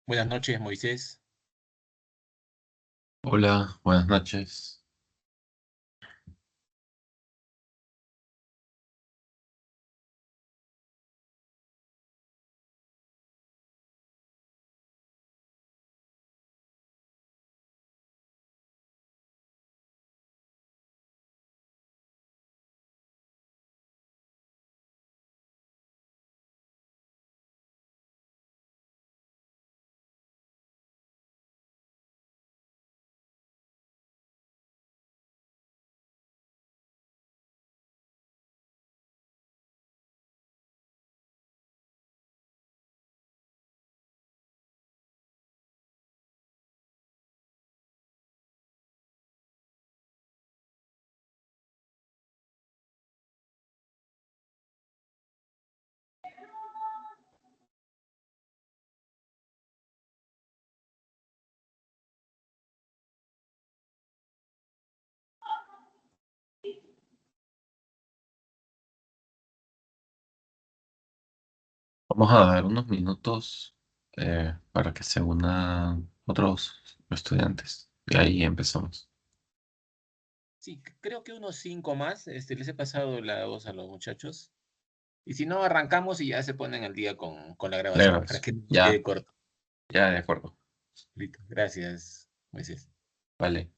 Buenas noches, Moisés. Hola, buenas noches. Vamos a dar unos minutos para que se unan otros estudiantes. Y ahí empezamos. Sí, creo que unos cinco más. Les he pasado la voz a los muchachos. Y si no, arrancamos y ya se ponen al día con la grabación para Negros. que no quede Ya, corto. ya, de acuerdo. Listo. Gracias, Moisés. Vale.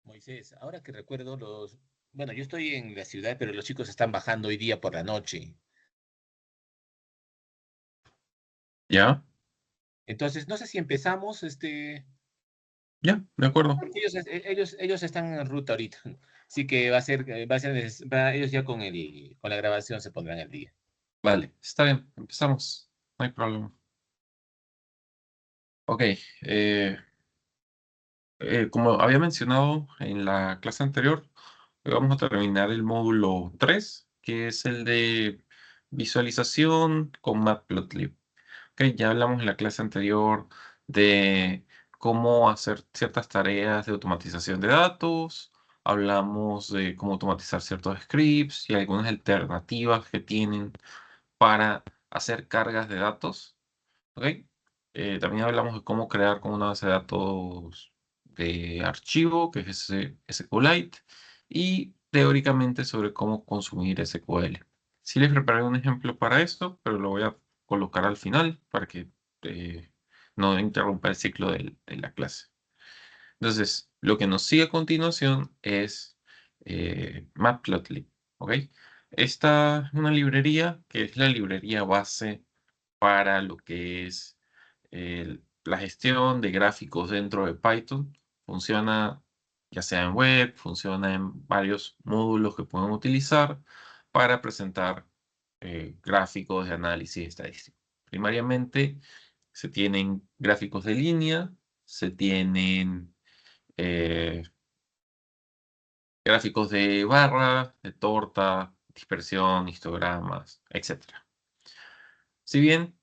Moisés, ahora que recuerdo Bueno, yo estoy en la ciudad, pero los chicos están bajando hoy día por la noche. Ya, Entonces, no sé si empezamos, ya, de acuerdo. porque ellos están en ruta ahorita. Así que ellos ya con la grabación se pondrán al día. Vale, está bien. Empezamos. No hay problema. Ok. eh, como había mencionado en la clase anterior, hoy vamos a terminar el módulo 3, que es el de visualización con Matplotlib. Ok, ya hablamos en la clase anterior de cómo hacer ciertas tareas de automatización de datos, hablamos de cómo automatizar ciertos scripts y algunas alternativas que tienen para hacer cargas de datos. ¿Ok? También hablamos de cómo crear con una base de datos de archivo, que es SQLite, y teóricamente sobre cómo consumir SQL. Sí les preparé un ejemplo para esto, pero lo voy a colocar al final para que no interrumpa el ciclo de la clase. Entonces, lo que nos sigue a continuación es Matplotlib. ¿Ok? Esta es una librería que es la librería base para lo que es la gestión de gráficos dentro de Python. Funciona ya sea en web, funciona en varios módulos que pueden utilizar para presentar gráficos de análisis estadístico. Primariamente se tienen gráficos de línea, se tienen gráficos de barra, de torta, dispersión, histogramas, etc. Si bien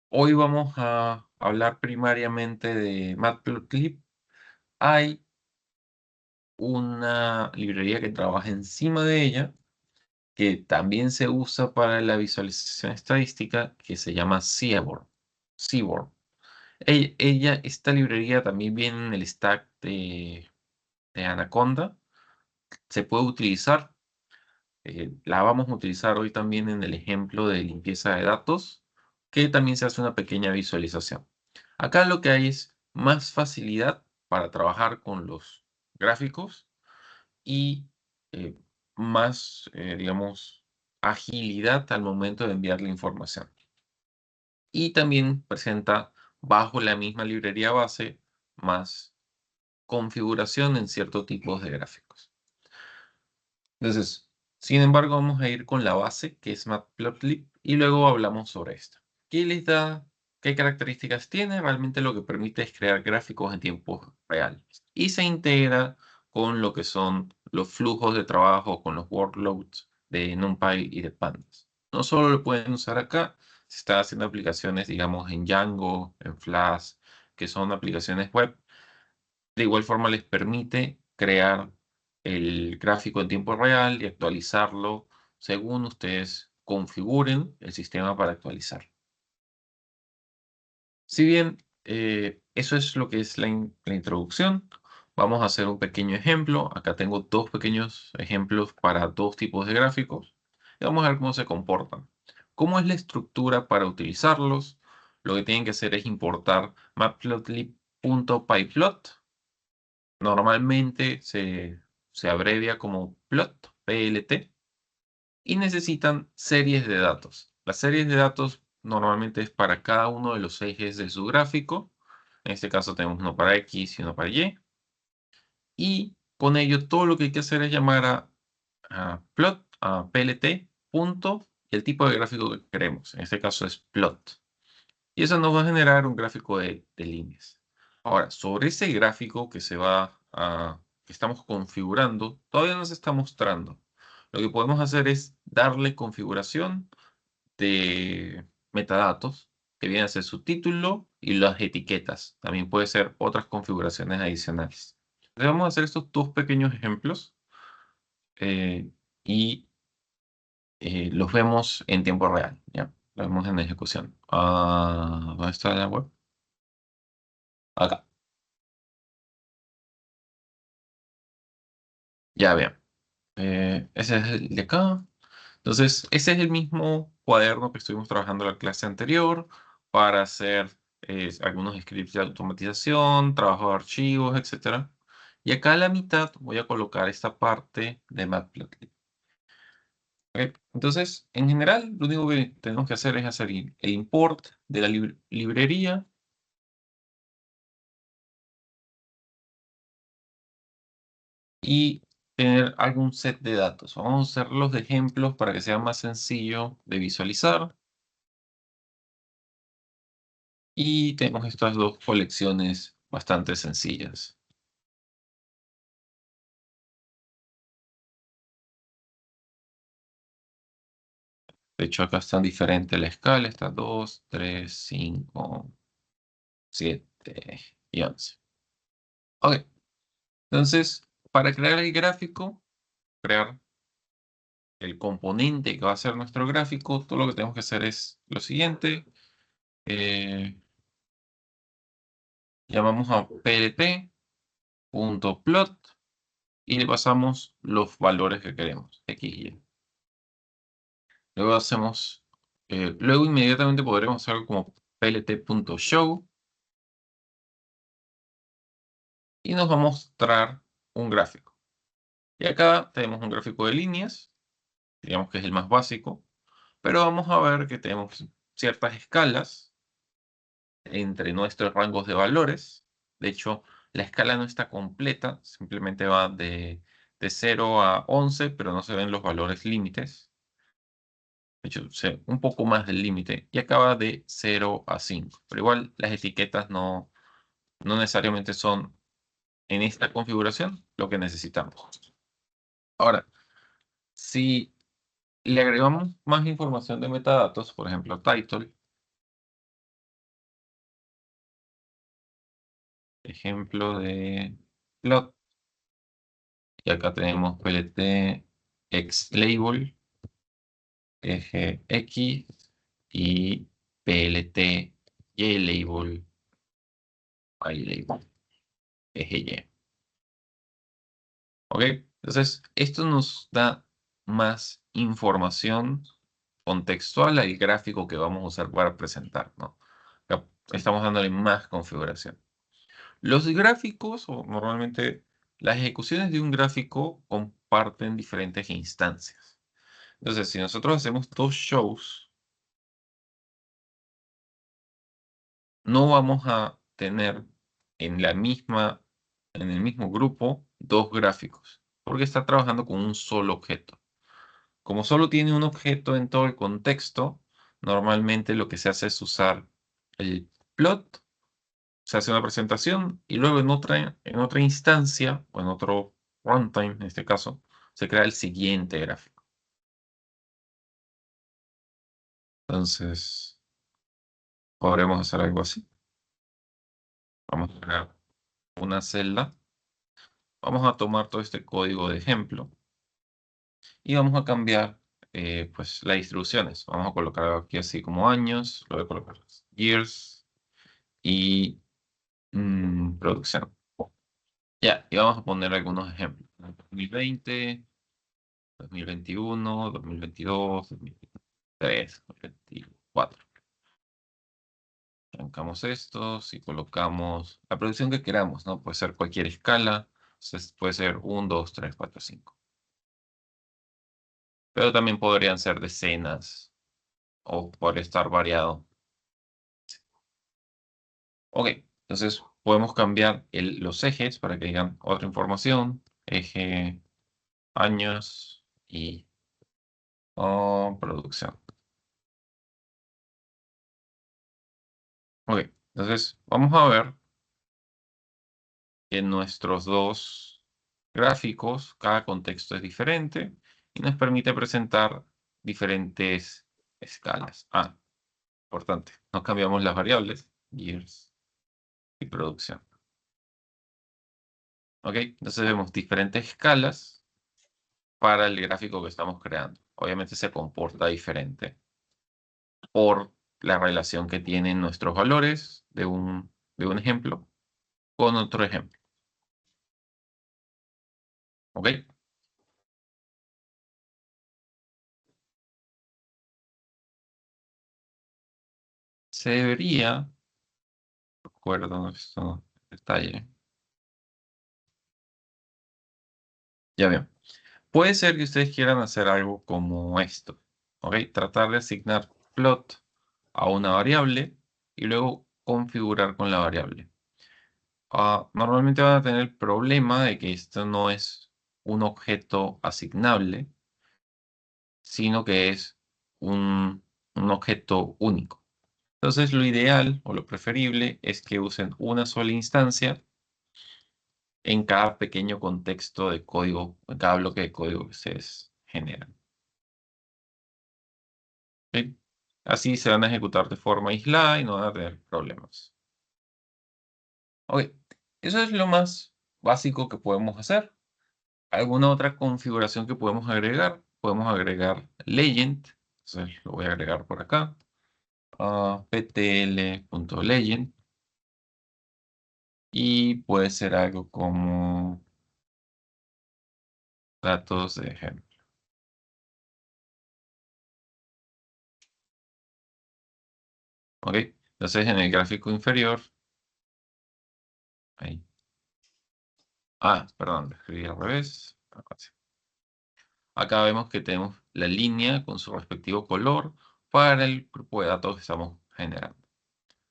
hoy vamos a hablar primariamente de Matplotlib, hay una librería que trabaja encima de ella, que también se usa para la visualización estadística, que se llama Seaborn. Seaborn. Esta librería también viene en el stack de Anaconda. Se puede utilizar. La vamos a utilizar hoy también en el ejemplo de limpieza de datos, que también se hace una pequeña visualización. Acá lo que hay es más facilidad para trabajar con los gráficos y eh, más, digamos, agilidad al momento de enviar la información. Y también presenta bajo la misma librería base más configuración en ciertos tipos de gráficos. Entonces, sin embargo, vamos a ir con la base, que es Matplotlib, y luego hablamos sobre esto. ¿Qué les da? ¿Qué características tiene? Realmente lo que permite es crear gráficos en tiempo real. Y se integra con lo que son los flujos de trabajo, con los workloads de NumPy y de Pandas. No solo lo pueden usar acá, se está haciendo aplicaciones, digamos, en Django, en Flash, que son aplicaciones web. De igual forma les permite crear el gráfico en tiempo real y actualizarlo según ustedes configuren el sistema para actualizar. Si bien eso es lo que es la introducción, vamos a hacer un pequeño ejemplo. Acá tengo dos pequeños ejemplos para dos tipos de gráficos. Y vamos a ver cómo se comportan. ¿Cómo es la estructura para utilizarlos? Lo que tienen que hacer es importar matplotlib.pyplot. Normalmente se abrevia como plot, PLT, y necesitan series de datos. Las series de datos normalmente es para cada uno de los ejes de su gráfico. En este caso tenemos uno para X y uno para Y. Y con ello todo lo que hay que hacer es llamar a plot, a PLT, punto, y el tipo de gráfico que queremos. En este caso es plot. Y eso nos va a generar un gráfico de líneas. Ahora, sobre ese gráfico que estamos configurando, todavía no se está mostrando. Lo que podemos hacer es darle configuración de metadatos, que viene a ser su título y las etiquetas. También puede ser otras configuraciones adicionales. Entonces vamos a hacer estos dos pequeños ejemplos eh, y los vemos en tiempo real, ¿ya? Los vemos en ejecución. ¿Dónde está la web? Acá. Ya vean. Ese es el de acá. Entonces, ese es el mismo cuaderno que estuvimos trabajando en la clase anterior para hacer algunos scripts de automatización, trabajo de archivos, etcétera. Y acá a la mitad voy a colocar esta parte de Matplotlib. ¿Ok? Entonces, en general, lo único que tenemos que hacer es hacer el import de la librería y tener algún set de datos. Vamos a usarlos de ejemplos para que sea más sencillo de visualizar. Y tenemos estas dos colecciones bastante sencillas. De hecho, acá están diferentes la escala. Está 2, 3, 5, 7 y 11. Ok, entonces, para crear el gráfico, crear el componente que va a ser nuestro gráfico, todo lo que tenemos que hacer es lo siguiente. Eh, Llamamos a plt.plot y le pasamos los valores que queremos, x y y. Luego luego inmediatamente podremos hacer algo como plt.show y nos va a mostrar un gráfico. Y acá tenemos un gráfico de líneas, digamos que es el más básico, pero vamos a ver que tenemos ciertas escalas entre nuestros rangos de valores. De hecho, la escala no está completa, simplemente va de 0 a 11, pero no se ven los valores límites. De hecho, un poco más del límite y acaba de 0 a 5. Pero igual las etiquetas no necesariamente son en esta configuración lo que necesitamos. Ahora, si le agregamos más información de metadatos, por ejemplo, title, ejemplo de plot, y acá tenemos plt xlabel, eje X y plt ylabel, ylabel, eje Y. ¿Ok? Entonces, esto nos da más información contextual al gráfico que vamos a usar para presentar, ¿no? Acá estamos dándole más configuración. Los gráficos, o normalmente las ejecuciones de un gráfico, comparten diferentes instancias. Entonces, si nosotros hacemos dos shows, no vamos a tener en en el mismo grupo dos gráficos, porque está trabajando con un solo objeto. Como solo tiene un objeto en todo el contexto, normalmente lo que se hace es usar el plot, se hace una presentación y luego en otra instancia, o en otro runtime en este caso, se crea el siguiente gráfico. Entonces, podremos hacer algo así. Vamos a crear una celda. Vamos a tomar todo este código de ejemplo y vamos a cambiar pues las distribuciones. Vamos a colocar aquí así como años, lo voy a colocar years y producción. Ya, y vamos a poner algunos ejemplos. 2020, 2021, 2022, 2023, 2024. Arrancamos estos y colocamos la producción que queramos, ¿no? Puede ser cualquier escala. Entonces, puede ser 1, 2, 3, 4, 5. Pero también podrían ser decenas o podría estar variado. Ok, entonces podemos cambiar los ejes para que digan otra información. Eje, años y producción. Ok, entonces vamos a ver que en nuestros dos gráficos cada contexto es diferente y nos permite presentar diferentes escalas. Ah, importante, no cambiamos las variables, years y producción. Ok, entonces vemos diferentes escalas para el gráfico que estamos creando. Obviamente se comporta diferente por la relación que tienen nuestros valores de un ejemplo con otro ejemplo. ¿Ok? Se debería, recuerdo esto, detalle. Ya veo. Puede ser que ustedes quieran hacer algo como esto. ¿Ok? Tratar de asignar plot a una variable y luego configurar con la variable. Normalmente van a tener el problema de que esto no es un objeto asignable, sino que es un objeto único. Entonces, lo ideal o lo preferible es que usen una sola instancia en cada pequeño contexto de código, en cada bloque de código que ustedes generan. ¿Ok? Así se van a ejecutar de forma aislada y no van a tener problemas. Ok, eso es lo más básico que podemos hacer. ¿Alguna otra configuración que podemos agregar? Podemos agregar legend. Entonces lo voy a agregar por acá. ptl.legend. Y puede ser algo como datos de ejemplo. ¿Ok? Entonces en el gráfico inferior. Ahí. Perdón, lo escribí al revés. Acá sí. Acá vemos que tenemos la línea con su respectivo color para el grupo de datos que estamos generando.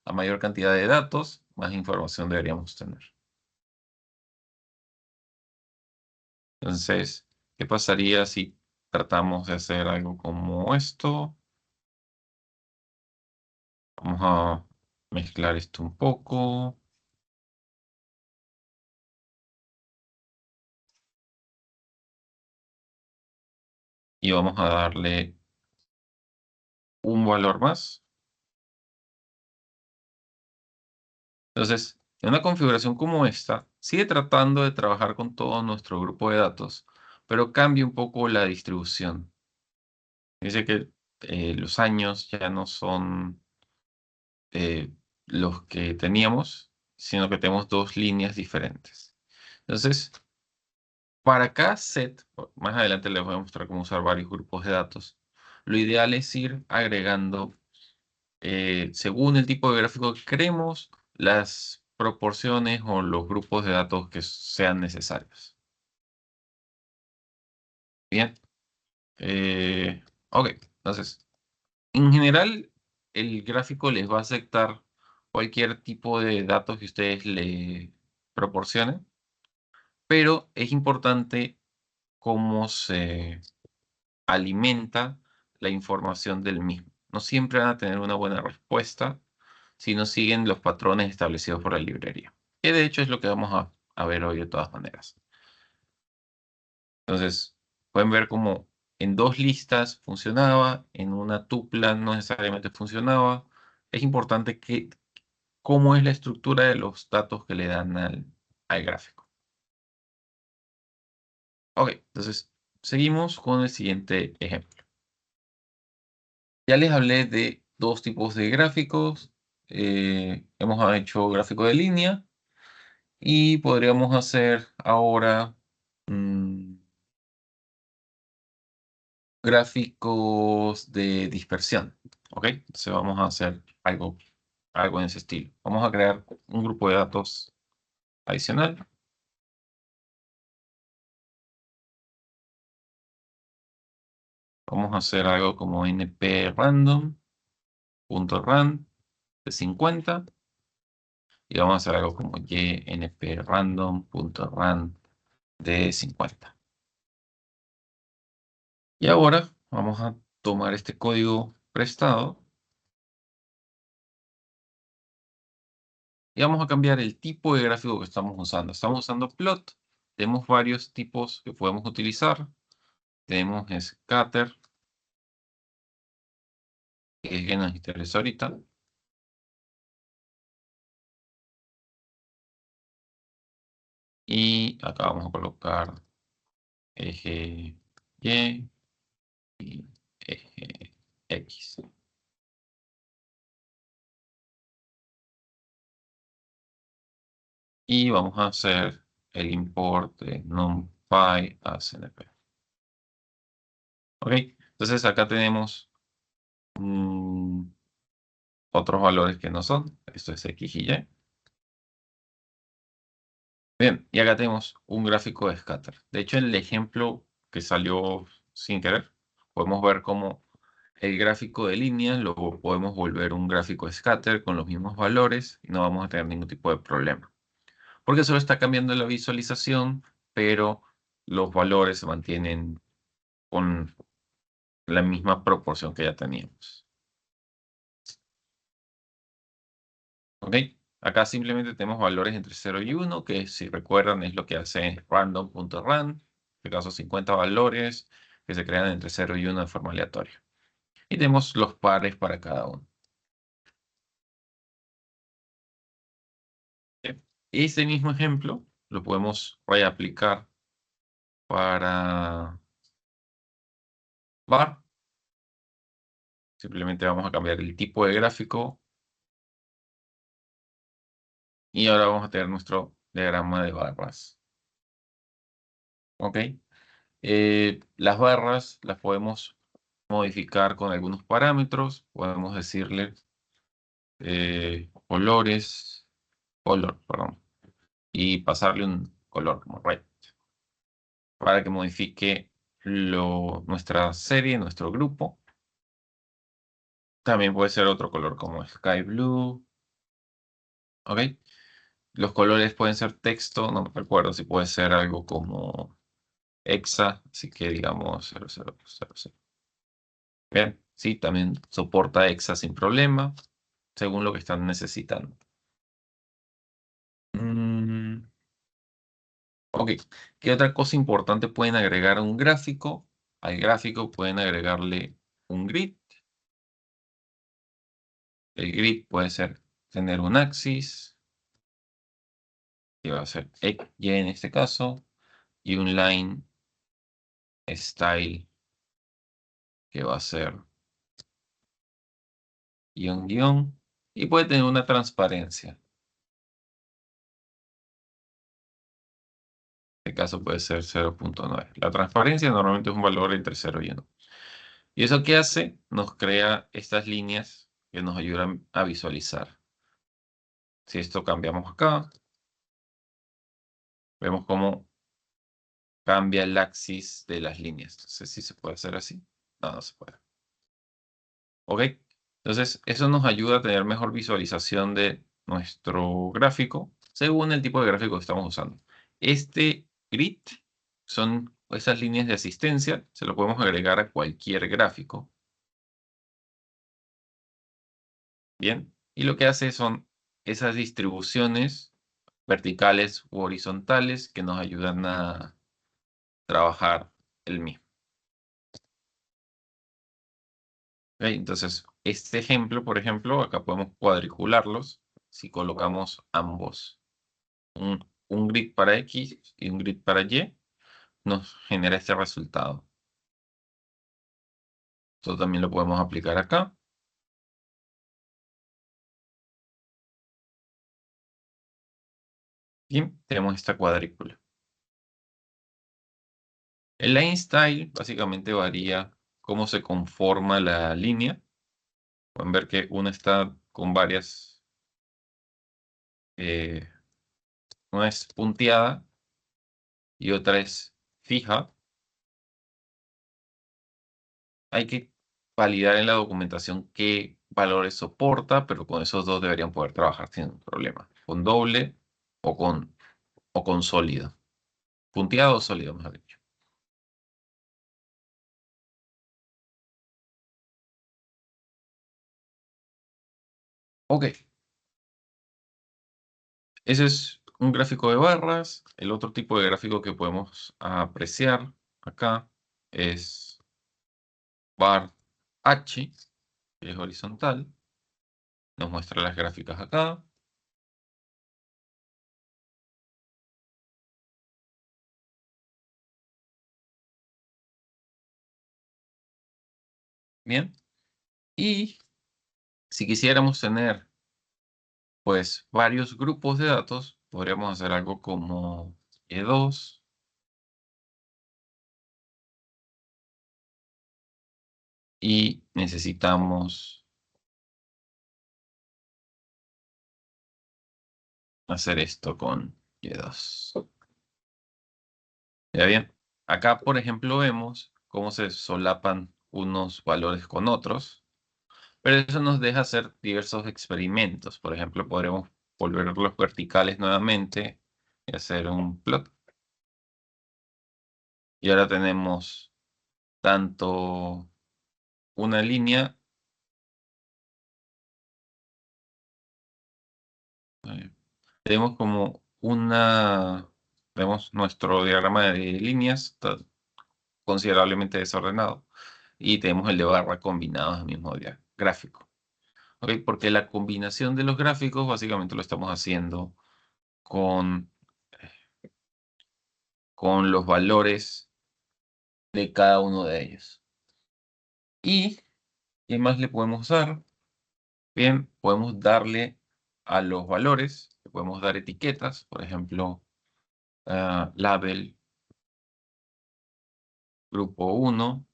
A mayor cantidad de datos, más información deberíamos tener. Entonces, ¿qué pasaría si tratamos de hacer algo como esto? Vamos a mezclar esto un poco. y vamos a darle un valor más. Entonces, en una configuración como esta, sigue tratando de trabajar con todo nuestro grupo de datos, pero cambia un poco la distribución. Dice que los años ya no son los que teníamos, sino que tenemos dos líneas diferentes. Entonces, para cada set, más adelante les voy a mostrar cómo usar varios grupos de datos. Lo ideal es ir agregando, según el tipo de gráfico que queremos, las proporciones o los grupos de datos que sean necesarios. Bien. Ok, entonces, en general, el gráfico les va a aceptar cualquier tipo de datos que ustedes le proporcionen, pero es importante cómo se alimenta la información del mismo. No siempre van a tener una buena respuesta si no siguen los patrones establecidos por la librería, que de hecho es lo que vamos a ver hoy de todas maneras. Entonces, pueden ver cómo en dos listas funcionaba, en una tupla no necesariamente funcionaba. Es importante que cómo es la estructura de los datos que le dan al gráfico. Ok, entonces seguimos con el siguiente ejemplo. Ya les hablé de dos tipos de gráficos. Hemos hecho gráfico de línea y podríamos hacer ahora gráficos de dispersión. ¿Ok? Entonces vamos a hacer algo en ese estilo. Vamos a crear un grupo de datos adicional. Vamos a hacer algo como nprandom.rand de 50 y vamos a hacer algo como ynprandom.rand de 50. Y ahora vamos a tomar este código prestado y vamos a cambiar el tipo de gráfico que estamos usando. Estamos usando plot. Tenemos varios tipos que podemos utilizar. Tenemos scatter, que es que nos interesa ahorita. Y acá vamos a colocar eje Y y eje X. Y vamos a hacer el import de NumPy a CNP. Ok, entonces acá tenemos otros valores que no son. Esto es X y Y. Bien, y acá tenemos un gráfico de scatter. De hecho, en el ejemplo que salió sin querer, podemos ver cómo el gráfico de líneas lo podemos volver un gráfico de scatter con los mismos valores y no vamos a tener ningún tipo de problema. Porque solo está cambiando la visualización, pero los valores se mantienen con la misma proporción que ya teníamos. ¿Ok? Acá simplemente tenemos valores entre 0 y 1, que si recuerdan es lo que hace random.rand. En este caso 50 valores que se crean entre 0 y 1 de forma aleatoria. Y tenemos los pares para cada uno. ¿Ok? Este mismo ejemplo lo podemos reaplicar para bar. Simplemente vamos a cambiar el tipo de gráfico y ahora vamos a tener nuestro diagrama de barras. ¿Ok? Las barras las podemos modificar con algunos parámetros. Podemos decirle color, perdón, y pasarle un color como red para que modifique nuestra serie, nuestro grupo. También puede ser otro color como sky blue. ¿Ok? Los colores pueden ser texto, no me recuerdo si puede ser algo como hexa, así que digamos 0000. Bien, sí, también soporta hexa sin problema, según lo que están necesitando. Ok, ¿qué otra cosa importante pueden agregar a un gráfico? al gráfico pueden agregarle un grid. El grid puede ser tener un axis, que va a ser X, Y en este caso, y un line style, que va a ser guión, guión, y puede tener una transparencia. En este caso puede ser 0.9. La transparencia normalmente es un valor entre 0 y 1. ¿Y eso qué hace? Nos crea estas líneas que nos ayudan a visualizar. Si esto cambiamos acá, vemos cómo cambia el axis de las líneas. No sé si se puede hacer así. No, no se puede. ¿Ok? Entonces, eso nos ayuda a tener mejor visualización de nuestro gráfico según el tipo de gráfico que estamos usando. Este grid son esas líneas de asistencia. Se lo podemos agregar a cualquier gráfico. Bien. Y lo que hace son esas distribuciones verticales u horizontales que nos ayudan a trabajar el mismo. ¿Ok? Entonces, este ejemplo, por ejemplo, acá podemos cuadricularlos si colocamos ambos. Un grid para X y un grid para Y nos genera este resultado. Esto también lo podemos aplicar acá. Bien, tenemos esta cuadrícula. El line style básicamente varía cómo se conforma la línea. Pueden ver que una está con varias, una es punteada y otra es fija. Hay que validar en la documentación qué valores soporta, pero con esos dos deberían poder trabajar sin problema. Con doble o con sólido. Punteado o sólido, mejor dicho. Ok, ese es un gráfico de barras. El otro tipo de gráfico que podemos apreciar acá es bar H, que es horizontal. Nos muestra las gráficas acá. Bien. Y si quisiéramos tener pues varios grupos de datos, podríamos hacer algo como E2 y necesitamos hacer esto con Y2. ¿Ya bien? Acá, por ejemplo, vemos cómo se solapan unos valores con otros, pero eso nos deja hacer diversos experimentos. Por ejemplo, podremos volverlos verticales nuevamente y hacer un plot. Y ahora tenemos tanto una línea, eh, tenemos como vemos nuestro diagrama de líneas, está considerablemente desordenado, y tenemos el de barra combinados en el mismo gráfico. ¿Ok? Porque la combinación de los gráficos básicamente lo estamos haciendo con, con los valores de cada uno de ellos. ¿Y qué más le podemos dar? Bien, podemos darle a los valores, le podemos dar etiquetas, por ejemplo, label grupo 1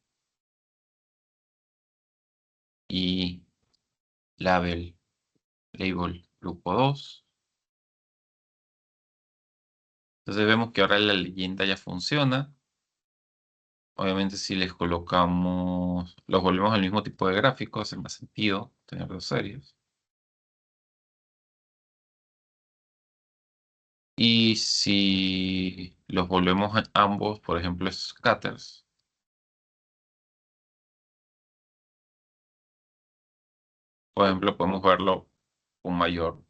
y label grupo 2. Entonces vemos que ahora la leyenda ya funciona. Obviamente si les colocamos, los volvemos al mismo tipo de gráfico, hace más sentido tener dos series. Y si los volvemos a ambos, por ejemplo, scatters, por ejemplo, podemos verlo con mayor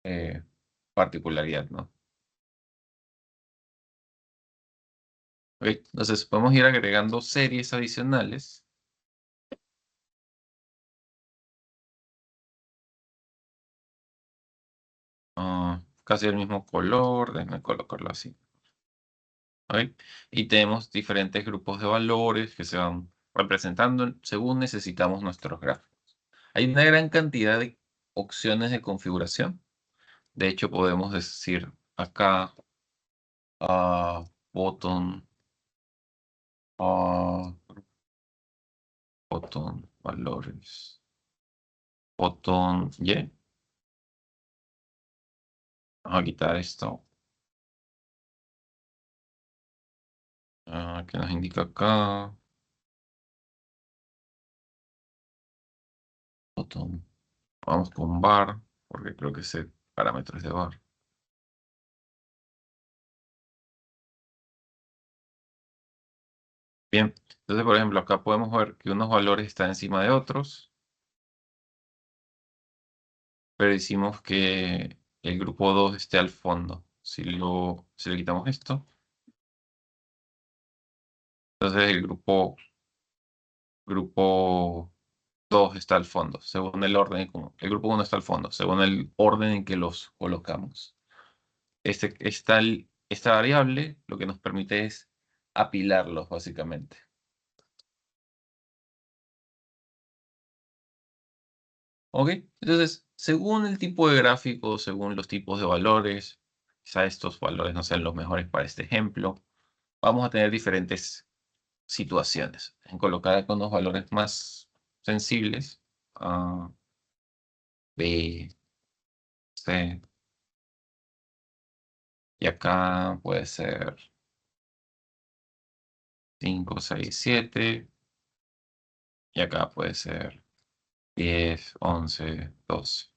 eh, particularidad, ¿no? ¿Ok? Entonces podemos ir agregando series adicionales. Casi el mismo color, déjenme colocarlo así. ¿Ok? Y tenemos diferentes grupos de valores que se van representando según necesitamos nuestros gráficos. Hay una gran cantidad de opciones de configuración. De hecho, podemos decir acá botón, ah, botón, valores, botón Y. Vamos a quitar esto. Que nos indica acá. Botón. Vamos con bar, porque creo que ese parámetro es de bar. Bien, entonces por ejemplo acá podemos ver que unos valores están encima de otros, pero decimos que el grupo 2 esté al fondo. Si le quitamos esto, entonces el grupo 2 está al fondo, según el orden, el grupo 1 está al fondo, según el orden en que los colocamos. Esta variable lo que nos permite es apilarlos, básicamente. ¿Ok? Entonces, según el tipo de gráfico, según los tipos de valores, quizá estos valores no sean los mejores para este ejemplo, vamos a tener diferentes situaciones. En colocar acá unos valores más sensibles, A, B, C, y acá puede ser 5, 6, 7, y acá puede ser 10, 11, 12.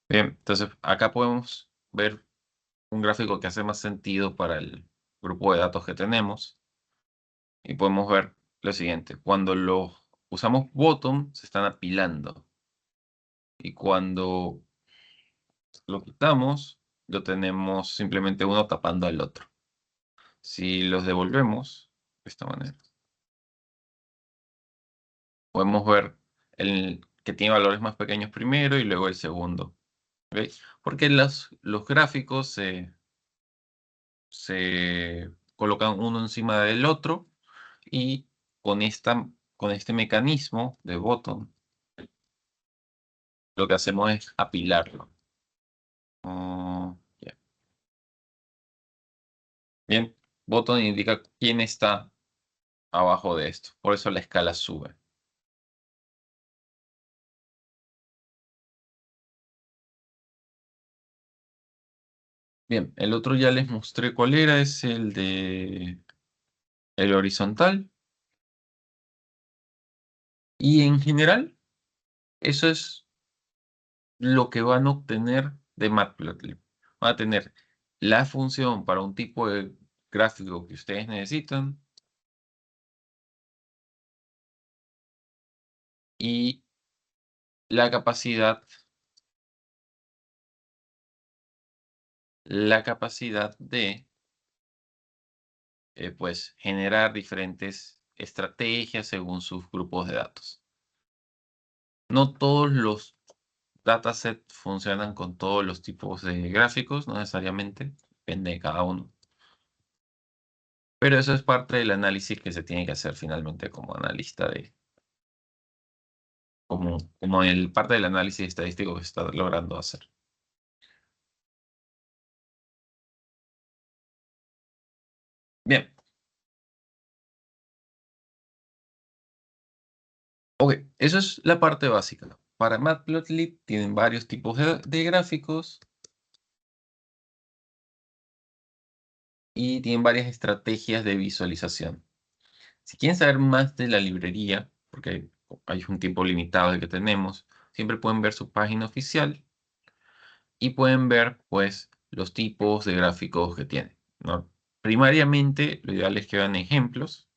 Bien, entonces acá podemos ver un gráfico que hace más sentido para el grupo de datos que tenemos. Y podemos ver lo siguiente. Cuando los usamos bottom, se están apilando. Y cuando lo quitamos, lo tenemos simplemente uno tapando al otro. Si los devolvemos de esta manera, podemos ver el que tiene valores más pequeños primero y luego el segundo. ¿Ok? Porque los gráficos se colocan uno encima del otro y con este mecanismo de bottom lo que hacemos es apilarlo. Ya. Bien, botón indica quién está abajo de esto. Por eso la escala sube. Bien, el otro ya les mostré cuál era. Es el de el horizontal. Y en general, eso es lo que van a obtener de Matplotlib. Van a tener la función para un tipo de gráfico que ustedes necesitan y la capacidad de pues generar diferentes estrategias según sus grupos de datos. No todos los datasets funcionan con todos los tipos de gráficos, no necesariamente, depende de cada uno. Pero eso es parte del análisis que se tiene que hacer finalmente como analista como el parte del análisis estadístico que se está logrando hacer. Bien. Ok, eso es la parte básica. Para Matplotlib tienen varios tipos de gráficos y tienen varias estrategias de visualización. Si quieren saber más de la librería, porque hay un tiempo limitado de que tenemos, siempre pueden ver su página oficial y pueden ver, pues, los tipos de gráficos que tienen, ¿no? Primariamente, lo ideal es que vean ejemplos,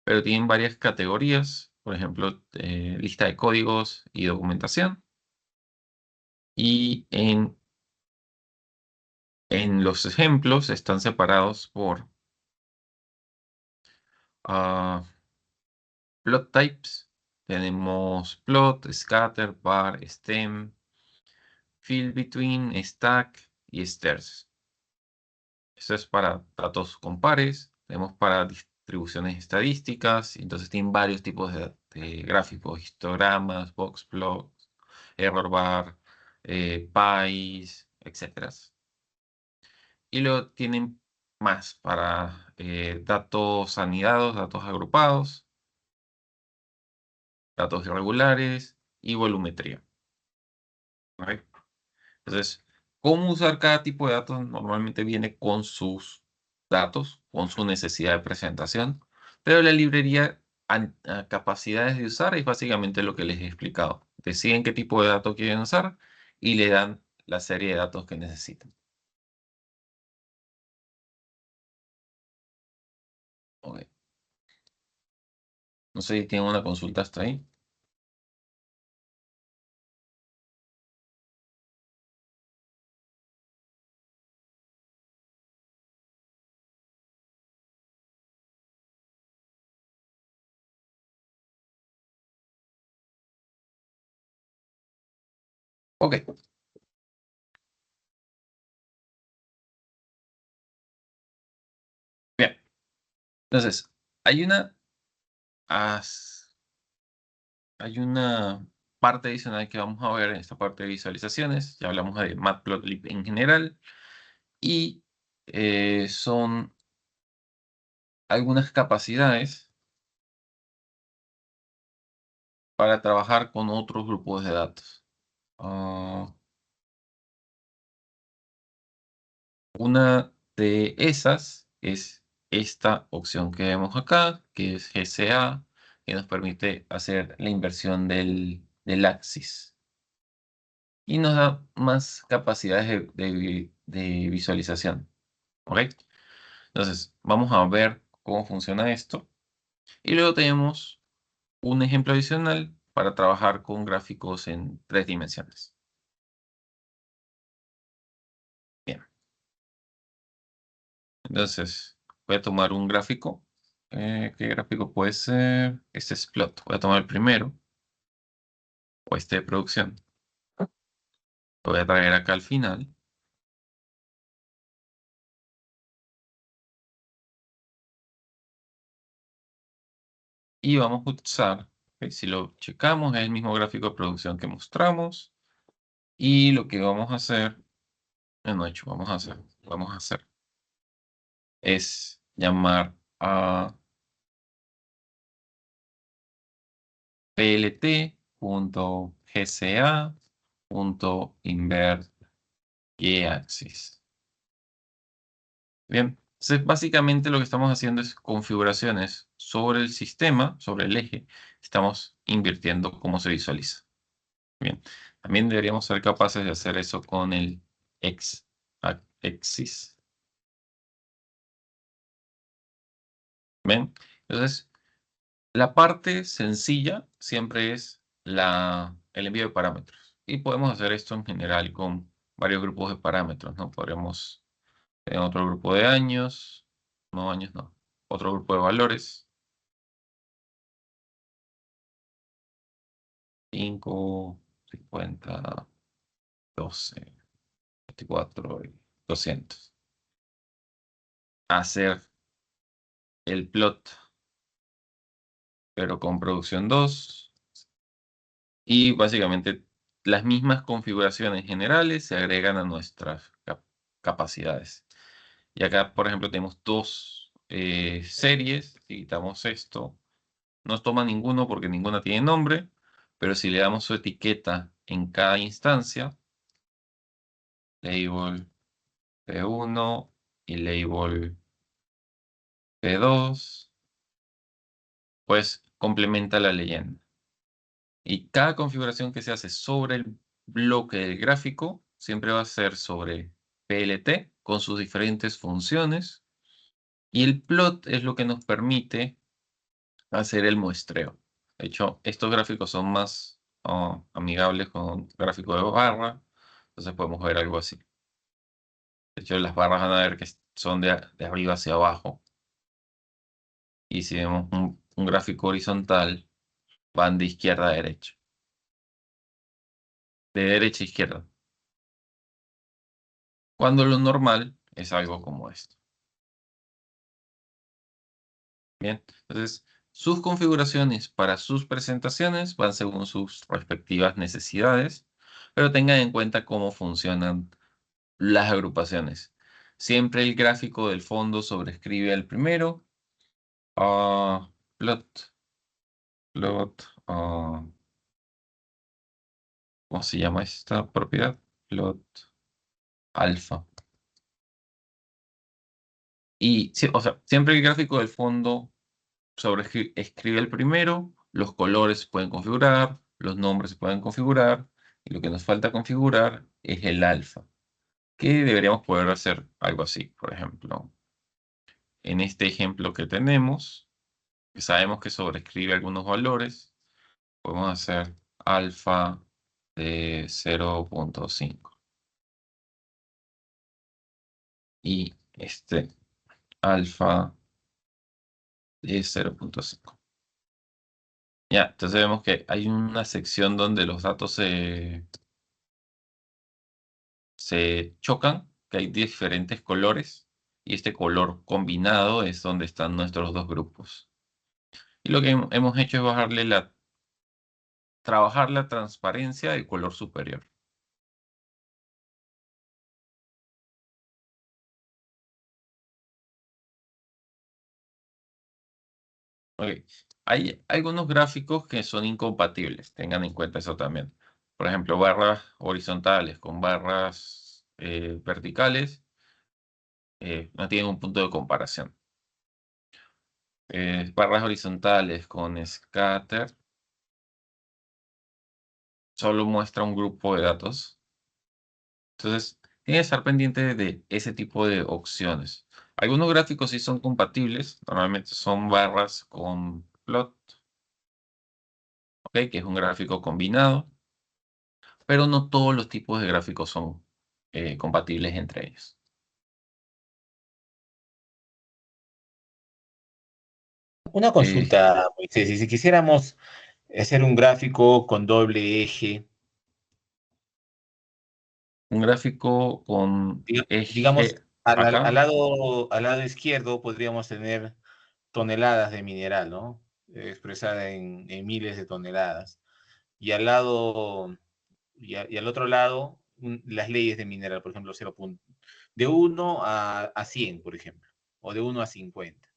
pero tienen varias categorías, por ejemplo, lista de códigos y documentación. Y en En los ejemplos están separados por plot types. Tenemos plot, scatter, bar, stem, fill between, stack y stairs. Eso es para datos con pares. Tenemos para distribuciones estadísticas. Entonces tienen varios tipos de gráficos, histogramas, box plots, error bar, pies, etcétera. Y luego tienen más para datos anidados, datos agrupados, datos irregulares y volumetría. ¿Ok? Entonces, ¿cómo usar cada tipo de datos? Normalmente viene con sus datos, con su necesidad de presentación, pero la librería a capacidades de usar es básicamente lo que les he explicado. Deciden qué tipo de datos quieren usar y le dan la serie de datos que necesitan. Ok. No sé si tienen una consulta hasta ahí. Ok, bien. Entonces, hay una, as- hay una parte adicional que vamos a ver en esta parte de visualizaciones. Ya hablamos de Matplotlib en general. Y son algunas capacidades para trabajar con otros grupos de datos. Ah, una de esas es esta opción que vemos acá, que es GCA, que nos permite hacer la inversión del axis. Y nos da más capacidades de visualización. ¿Ok? Entonces, vamos a ver cómo funciona esto. Y luego tenemos un ejemplo adicional para trabajar con gráficos en 3 dimensiones. Bien, entonces voy a tomar un gráfico. ¿Qué gráfico puede ser? Este es plot. Voy a tomar el primero, o este de producción. Lo voy a traer acá al final. Y vamos a usar, ok, si lo checamos, es el mismo gráfico de producción que mostramos. Y lo que vamos a hacer, no hecho, vamos a hacer es llamar a plt.gca.invert y-axis. Bien, entonces básicamente lo que estamos haciendo es configuraciones sobre el sistema, sobre el eje. Estamos invirtiendo cómo se visualiza. Bien, también deberíamos ser capaces de hacer eso con el x-axis. Bien, entonces la parte sencilla siempre es el envío de parámetros. Y podemos hacer esto en general con varios grupos de parámetros, ¿no? Podríamos tener otro grupo de años, no años, no. Otro grupo de valores, 5, 50, 12, 24 y 200. Hacer el plot, pero con producción 2. Y básicamente las mismas configuraciones generales se agregan a nuestras capacidades. Y acá, por ejemplo, tenemos dos series. Si quitamos esto, no toma ninguno porque ninguna tiene nombre. Pero si le damos su etiqueta en cada instancia, label P1 y label P2, pues complementa la leyenda. Y cada configuración que se hace sobre el bloque del gráfico siempre va a ser sobre PLT con sus diferentes funciones. Y el plot es lo que nos permite hacer el muestreo. De hecho, estos gráficos son más amigables con gráfico de barra. Entonces podemos ver algo así. De hecho, las barras van a ver que son de arriba hacia abajo. Y si vemos un gráfico horizontal, van de izquierda a derecha. De derecha a izquierda. Cuando lo normal es algo como esto. Bien, entonces sus configuraciones para sus presentaciones van según sus respectivas necesidades, pero tengan en cuenta cómo funcionan las agrupaciones. Siempre el gráfico del fondo sobrescribe al primero. Plot, plot, ¿cómo se llama esta propiedad? Plot alfa. Y, o sea, siempre el gráfico del fondo escribe el primero, los colores se pueden configurar, los nombres se pueden configurar, y lo que nos falta configurar es el alfa, que deberíamos poder hacer algo así. Por ejemplo, en este ejemplo que tenemos, que sabemos que sobrescribe algunos valores, podemos hacer alfa de 0.5 y este alfa de 0.5. Ya, entonces vemos que hay una sección donde los datos se chocan, que hay diferentes colores, y este color combinado es donde están nuestros dos grupos. Y lo que hemos hecho es trabajar la transparencia del color superior. Ok. Hay algunos gráficos que son incompatibles, tengan en cuenta eso también. Por ejemplo, barras horizontales con barras verticales no tienen un punto de comparación. Barras horizontales con scatter solo muestra un grupo de datos. Entonces, tiene que estar pendiente de ese tipo de opciones. Algunos gráficos sí son compatibles. Normalmente son barras con plot, ¿ok? Que es un gráfico combinado. Pero no todos los tipos de gráficos son compatibles entre ellos. Una Eh, consulta, Moisés, y si quisiéramos hacer un gráfico con doble eje, un gráfico con digamos, eje al acá. lado izquierdo podríamos tener toneladas de mineral, ¿no? Expresada en miles de toneladas. Y y al otro lado, las leyes de mineral, por ejemplo, de 1 a 100, por ejemplo, o de 1 a 50.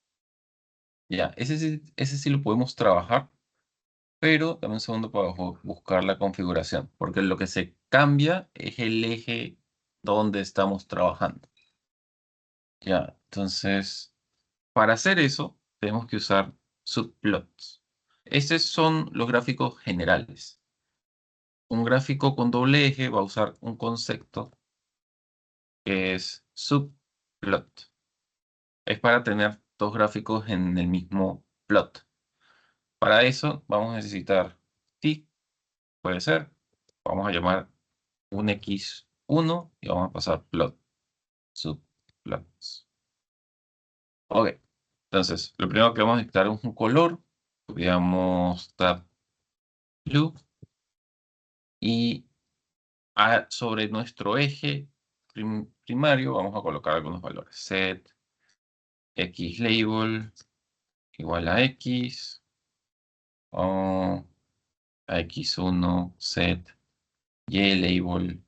Ya, ese sí lo podemos trabajar. Pero dame un segundo para buscar la configuración, porque lo que se cambia es el eje donde estamos trabajando. Ya, entonces, para hacer eso, tenemos que usar subplots. Estos son los gráficos generales. Un gráfico con doble eje va a usar un concepto que es subplot. Es para tener dos gráficos en el mismo plot. Para eso vamos a necesitar sí, puede ser. Vamos a llamar un X1 y vamos a pasar plot, subplots. Ok, entonces lo primero que vamos a necesitar es un color, digamos tab blue, y sobre nuestro eje primario vamos a colocar algunos valores. Set X label igual a X, o a X1 set Y label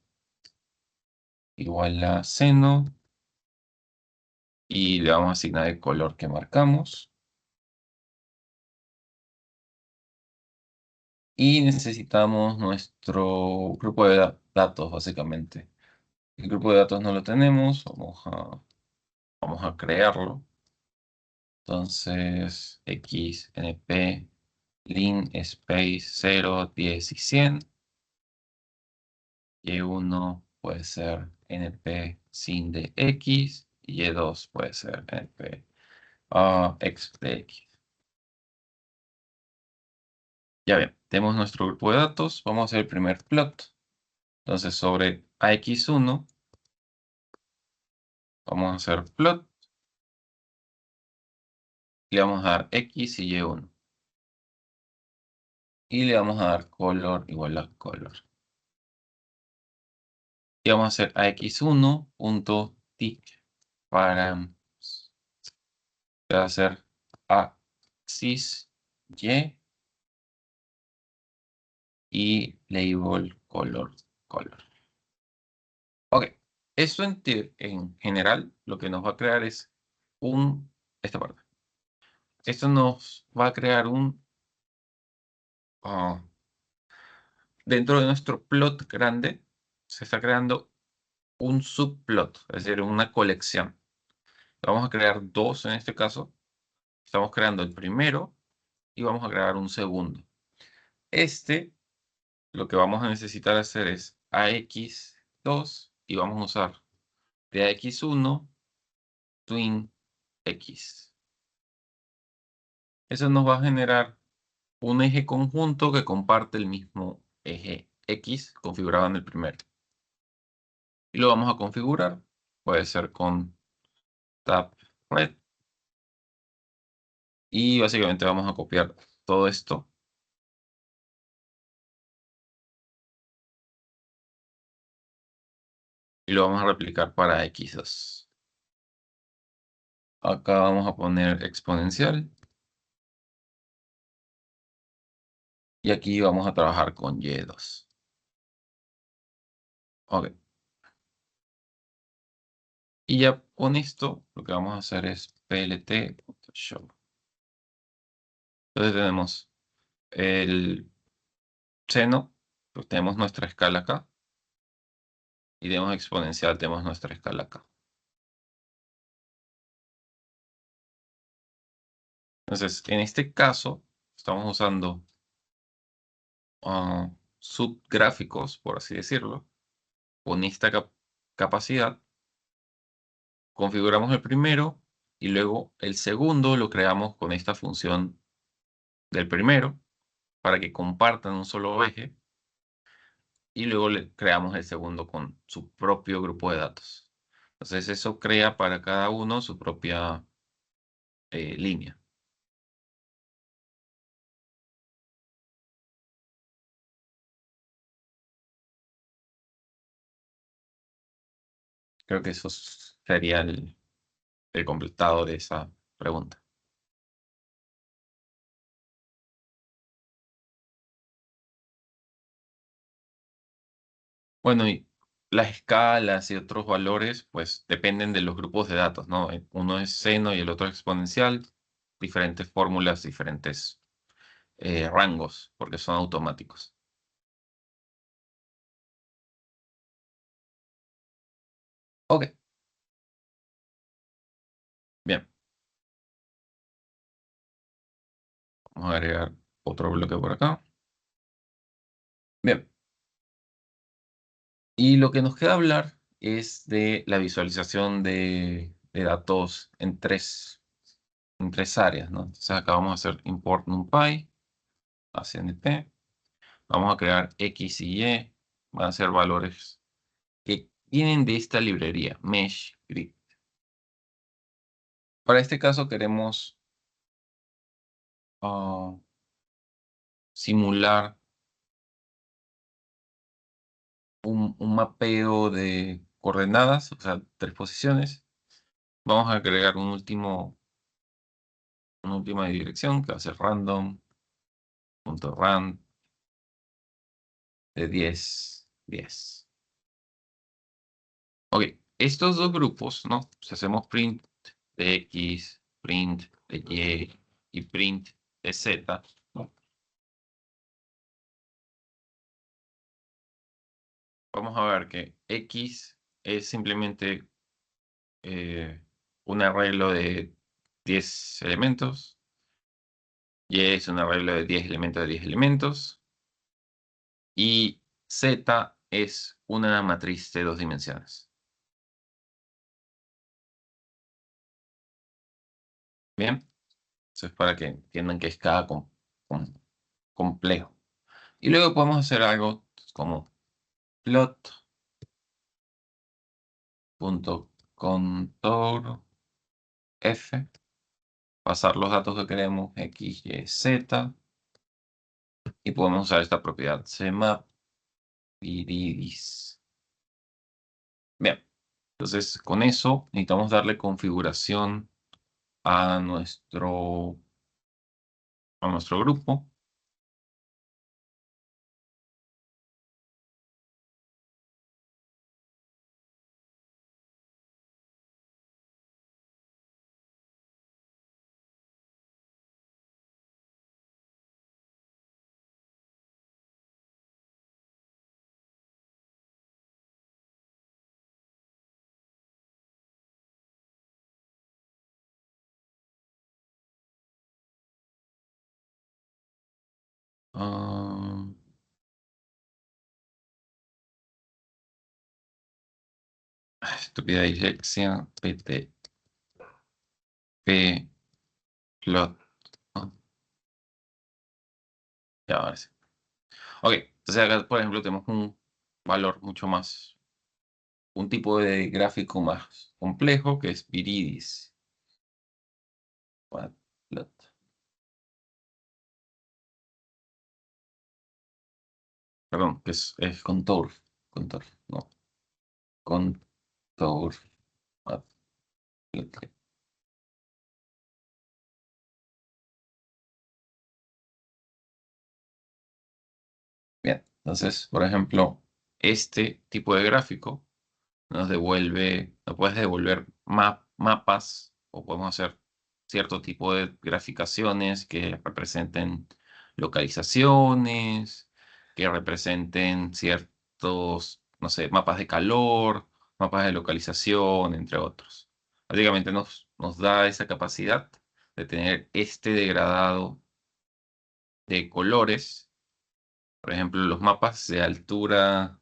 igual a seno, y le vamos a asignar el color que marcamos. Y necesitamos nuestro grupo de datos, básicamente. El grupo de datos no lo tenemos, vamos a crearlo. Entonces, xnp lin space 0, 10 y 100. Y1 puede ser np sin de x, y y2 puede ser np x de x. Ya bien, tenemos nuestro grupo de datos. Vamos a hacer el primer plot. Entonces, sobre ax1 Vamos a hacer plot. Le vamos a dar X y Y1. Y le vamos a dar color igual a color. Y vamos a hacer ax1.tick params. Va a hacer axis y label color. Ok, eso en general lo que nos va a crear es esta parte. Esto nos va a crear ah, dentro de nuestro plot grande, se está creando un subplot, es decir, una colección. Vamos a crear dos en este caso. Estamos creando el primero y vamos a crear un segundo. Lo que vamos a necesitar hacer es AX2 y vamos a usar de AX1 twin X. Eso nos va a generar un eje conjunto que comparte el mismo eje X configurado en el primero. Y lo vamos a configurar. Puede ser con tab red. Y básicamente vamos a copiar todo esto. Y lo vamos a replicar para X2. Acá vamos a poner exponencial. Y aquí vamos a trabajar con Y2. Ok. Y ya con esto, lo que vamos a hacer es plt.show. Entonces tenemos el seno, pues tenemos nuestra escala acá. Y tenemos exponencial, tenemos nuestra escala acá. Entonces, en este caso, estamos usando subgráficos, por así decirlo, con esta capacidad. Configuramos el primero y luego el segundo lo creamos con esta función del primero para que compartan un solo eje y luego le creamos el segundo con su propio grupo de datos. Entonces eso crea para cada uno su propia línea. Creo que eso sería el completado de esa pregunta. Bueno, y las escalas y otros valores, pues dependen de los grupos de datos, ¿no? Uno es seno y el otro es exponencial. Diferentes fórmulas, diferentes rangos, porque son automáticos. Ok, bien. Vamos a agregar otro bloque por acá. Bien. Y lo que nos queda hablar es de la visualización de datos en tres áreas, ¿no? Entonces acá vamos a hacer import numpy hacia NP. Vamos a crear X y Y. Van a ser valores que vienen de esta librería, Mesh Grid. Para este caso queremos simular un mapeo de coordenadas, o sea, tres posiciones. Vamos a agregar una última dirección que va a ser random.rand de 10, 10. Ok, estos dos grupos, ¿no? Si hacemos print de X, print de Y y print de Z, ¿no? Vamos a ver que X es simplemente un arreglo de 10 elementos, Y es un arreglo de 10 elementos de 10 elementos, y Z es una matriz de 2 dimensiones. Bien, eso es para que entiendan que es cada complejo. Y luego podemos hacer algo como plot.color contour F, pasar los datos que queremos, X, Y, Z, y podemos usar esta propiedad CMap viridis. Bien, entonces con eso necesitamos darle configuración a nuestro grupo. Ah, estúpida dislexia, p plot. Ah, ya, ahora sí. Ok, entonces acá, por ejemplo, tenemos un valor mucho más, un tipo de gráfico más complejo que es viridis. Plot. Perdón, que es contour. Contour, no. Contour. Matplotlib. Bien, entonces, por ejemplo, este tipo de gráfico nos puedes devolver mapas o podemos hacer cierto tipo de graficaciones que representen localizaciones, que representen ciertos, no sé, mapas de calor, mapas de localización, entre otros. Básicamente nos da esa capacidad de tener este degradado de colores. Por ejemplo, los mapas de altura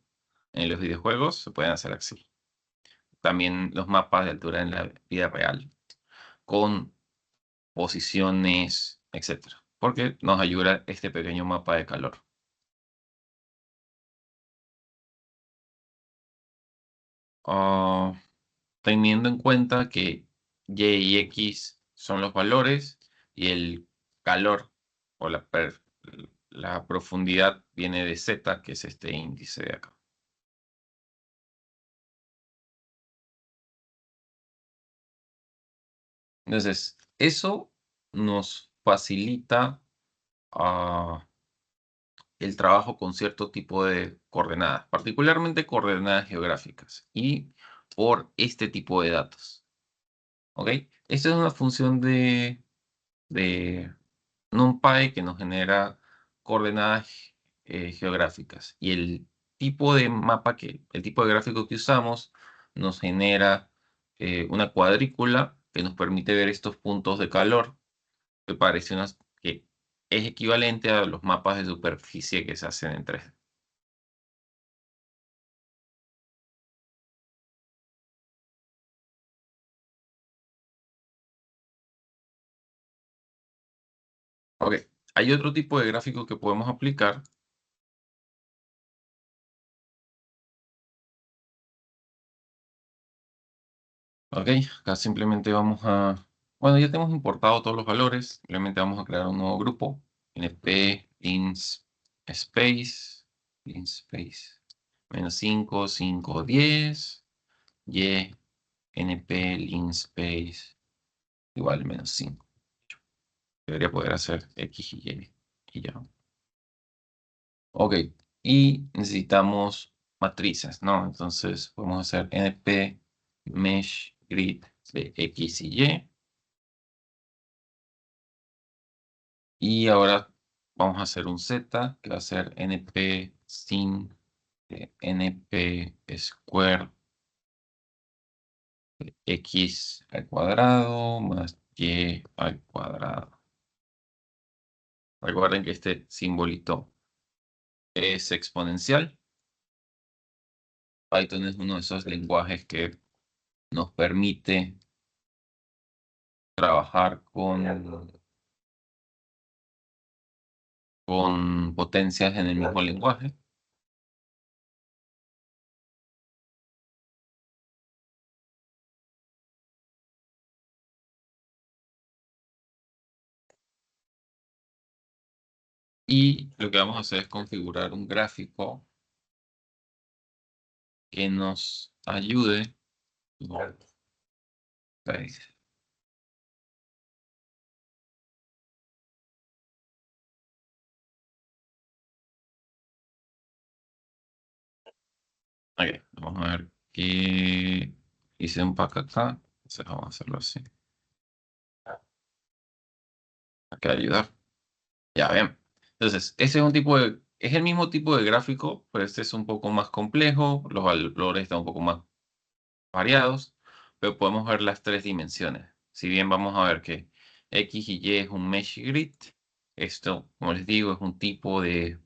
en los videojuegos se pueden hacer así. También los mapas de altura en la vida real, con posiciones, etcétera, porque nos ayuda este pequeño mapa de calor. Ah, teniendo en cuenta que Y y X son los valores y el calor o la profundidad viene de Z, que es este índice de acá. Entonces, eso nos facilita el trabajo con cierto tipo de coordenadas, particularmente coordenadas geográficas y por este tipo de datos. ¿Ok? Esta es una función de NumPy que nos genera coordenadas geográficas y el tipo de el tipo de gráfico que usamos nos genera una cuadrícula que nos permite ver estos puntos de calor que que es equivalente a los mapas de superficie que se hacen en 3D. Ok, hay otro tipo de gráfico que podemos aplicar. Ok, acá simplemente bueno, ya tenemos importado todos los valores. Simplemente vamos a crear un nuevo grupo. np linspace, linspace, -5, 5, 10, y np linspace igual -5. Debería poder hacer x y y y ya. Ok, y necesitamos matrices, ¿no? Entonces podemos hacer np mesh grid de x y y. Y ahora vamos a hacer un z que va a ser np sin np square de x al cuadrado más y al cuadrado. Recuerden que este simbolito es exponencial. Python es uno de esos lenguajes que nos permite trabajar con potencias en el mismo lenguaje. Y lo que vamos a hacer es configurar un gráfico que nos ayude. Ahí. Ok, vamos a ver que hice un pack acá. Entonces vamos a hacerlo así. Hay que ayudar. Ya ven. Entonces, ese es es el mismo tipo de gráfico, pero este es un poco más complejo. Los valores están un poco más variados, pero podemos ver las tres dimensiones. Si bien vamos a ver que X y Y es un mesh grid, esto, como les digo, es un tipo de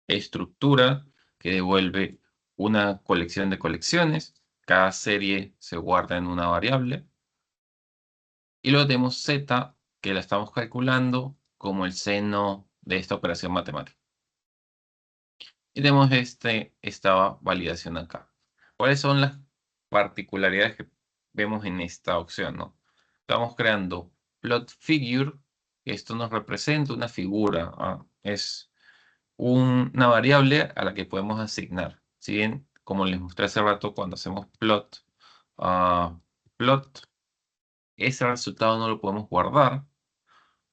estructura que devuelve una colección de colecciones. Cada serie se guarda en una variable. Y luego tenemos Z, que la estamos calculando como el seno de esta operación matemática. Y tenemos esta validación acá. ¿Cuáles son las particularidades que vemos en esta opción, no? Estamos creando plot figure. Esto nos representa una figura. Es una variable a la que podemos asignar. Si bien, como les mostré hace rato, cuando hacemos ah, plot, ese resultado no lo podemos guardar.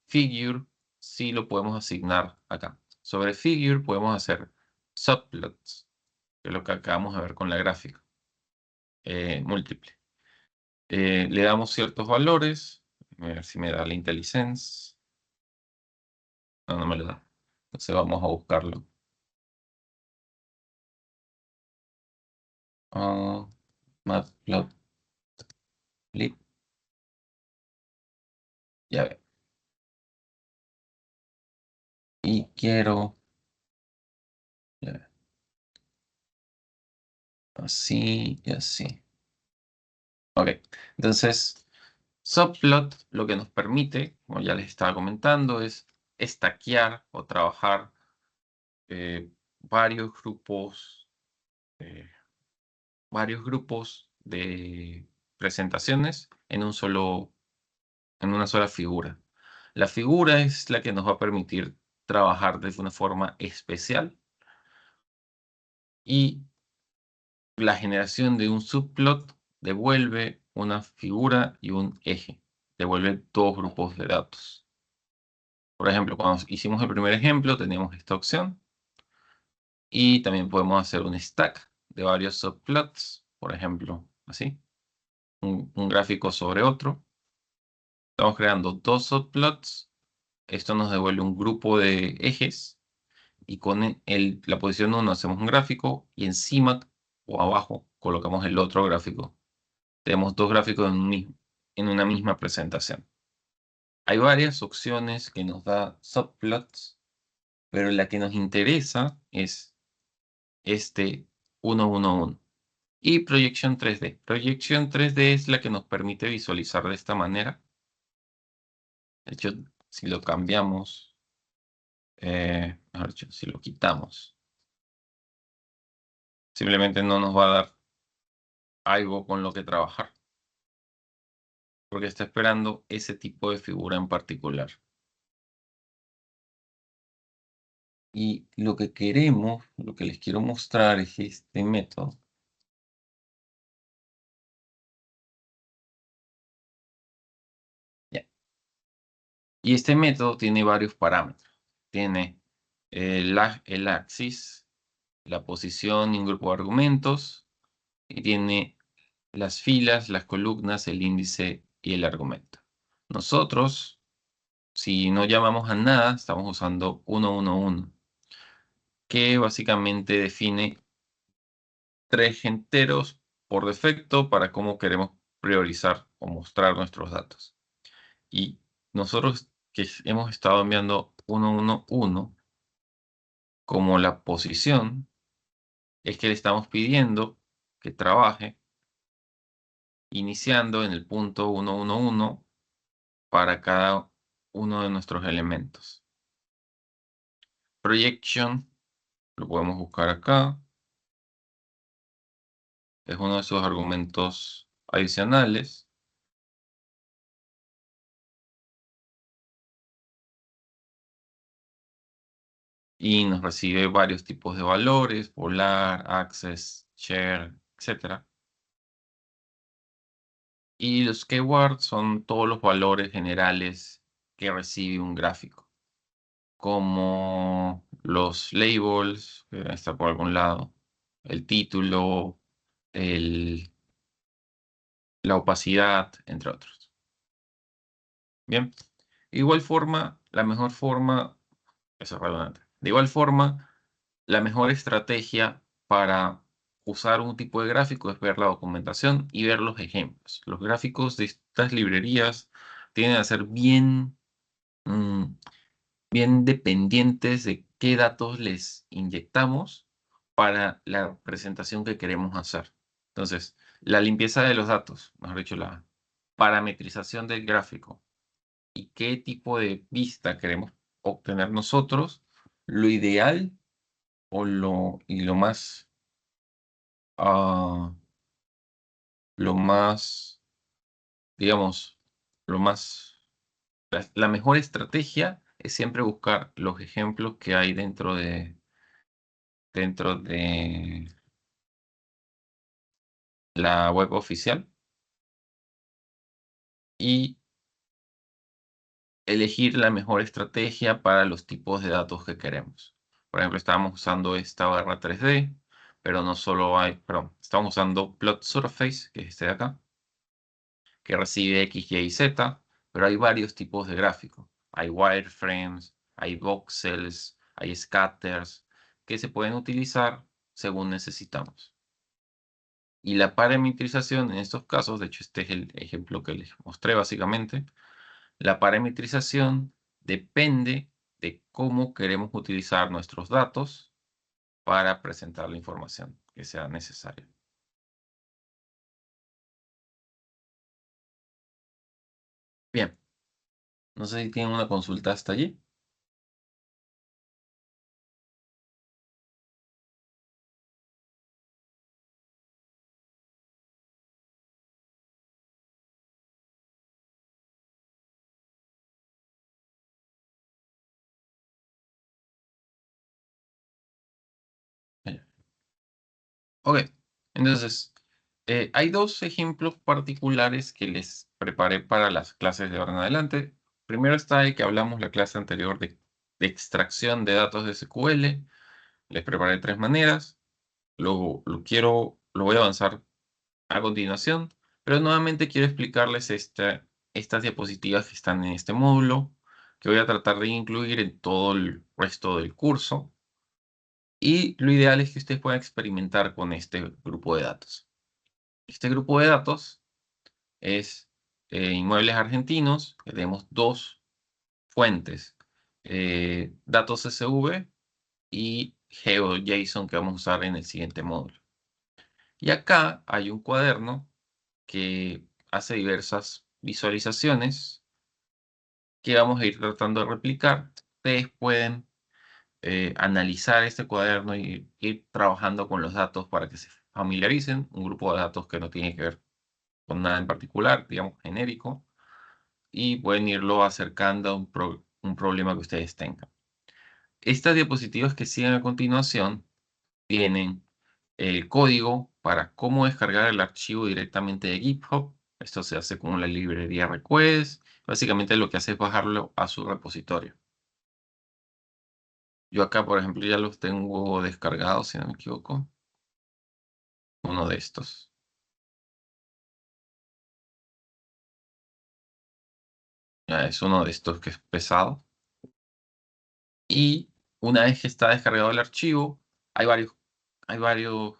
Figure sí lo podemos asignar acá. Sobre figure podemos hacer subplots, que es lo que acabamos de ver con la gráfica múltiple. Le damos ciertos valores. A ver si me da la IntelliSense. No, no me lo da. Entonces vamos a buscarlo. Ah, Matplotlib. Ya ve. Y quiero ya ve, así y así. Ok. Entonces, subplot lo que nos permite, como ya les estaba comentando, es estaquear o trabajar varios grupos, eh, varios grupos de presentaciones en una sola figura. La figura es la que nos va a permitir trabajar de una forma especial y la generación de un subplot devuelve una figura y un eje. Devuelve dos grupos de datos. Por ejemplo, cuando hicimos el primer ejemplo, teníamos esta opción. Y también podemos hacer un stack de varios subplots. Por ejemplo, así. Un gráfico sobre otro. Estamos creando dos subplots. Esto nos devuelve un grupo de ejes. Y con la posición 1 hacemos un gráfico. Y encima o abajo colocamos el otro gráfico. Tenemos dos gráficos en una misma presentación. Hay varias opciones que nos da subplots, pero la que nos interesa es este 1, 1, 1. Y proyección 3D. Proyección 3D es la que nos permite visualizar de esta manera. De hecho, si lo cambiamos, mejor dicho, si lo quitamos, simplemente no nos va a dar algo con lo que trabajar, porque está esperando ese tipo de figura en particular. Y lo que queremos, lo que les quiero mostrar es este método. Ya. Y este método tiene varios parámetros. Tiene el axis, la posición y un grupo de argumentos, y tiene las filas, las columnas, el índice y el argumento. Nosotros, si no llamamos a nada, estamos usando 1, 1, 1, que básicamente define tres enteros por defecto para cómo queremos priorizar o mostrar nuestros datos. Y nosotros que hemos estado enviando 1, 1, 1 como la posición, es que le estamos pidiendo que trabaje iniciando en el punto 1, 1, 1 para cada uno de nuestros elementos. Projection, lo podemos buscar acá. Es uno de sus argumentos adicionales. y nos recibe varios tipos de valores, polar, access, share, etc. Y los keywords son todos los valores generales que recibe un gráfico, como los labels, que deben estar por algún lado, el título, la opacidad, entre otros. Bien, de igual forma, la mejor forma, eso es redundante, de igual forma, la mejor estrategia para usar un tipo de gráfico es ver la documentación y ver los ejemplos. Los gráficos de estas librerías tienden a ser mm, bien dependientes de qué datos les inyectamos para la presentación que queremos hacer. Entonces, la limpieza de los datos, mejor dicho, la parametrización del gráfico y qué tipo de vista queremos obtener nosotros, lo ideal y ah, lo más, digamos, lo más, la mejor estrategia es siempre buscar los ejemplos que hay dentro de la web oficial y elegir la mejor estrategia para los tipos de datos que queremos. Por ejemplo, estábamos usando esta barra 3D, pero no solo hay, perdón, estamos usando Plot Surface, que es este de acá, que recibe X, Y y Z, pero hay varios tipos de gráficos. Hay wireframes, hay voxels, hay scatters, que se pueden utilizar según necesitamos. Y la parametrización en estos casos, de hecho este es el ejemplo que les mostré básicamente, la parametrización depende de cómo queremos utilizar nuestros datos para presentar la información que sea necesaria. Bien, no sé si tienen una consulta hasta allí. Bien. Ok, entonces, hay dos ejemplos particulares que les preparé para las clases de ahora en adelante. Primero está el que hablamos la clase anterior de extracción de datos de SQL. Les preparé tres maneras. Lo voy a avanzar a continuación, pero nuevamente quiero explicarles estas diapositivas que están en este módulo, que voy a tratar de incluir en todo el resto del curso. Y lo ideal es que ustedes puedan experimentar con este grupo de datos. Este grupo de datos es inmuebles argentinos, que tenemos dos fuentes, datos CSV y GeoJSON que vamos a usar en el siguiente módulo. Y acá hay un cuaderno que hace diversas visualizaciones que vamos a ir tratando de replicar. Ustedes pueden analizar este cuaderno y ir trabajando con los datos para que se familiaricen. Un grupo de datos que no tiene que ver con nada en particular, digamos genérico, y pueden irlo acercando a un problema que ustedes tengan. Estas diapositivas que siguen a continuación tienen el código para cómo descargar el archivo directamente de GitHub. Esto se hace con la librería request. Básicamente lo que hace es bajarlo a su repositorio. Yo acá, por ejemplo, ya los tengo descargados, si no me equivoco. Uno de estos. Ya es uno de estos que es pesado. Y una vez que está descargado el archivo, hay varios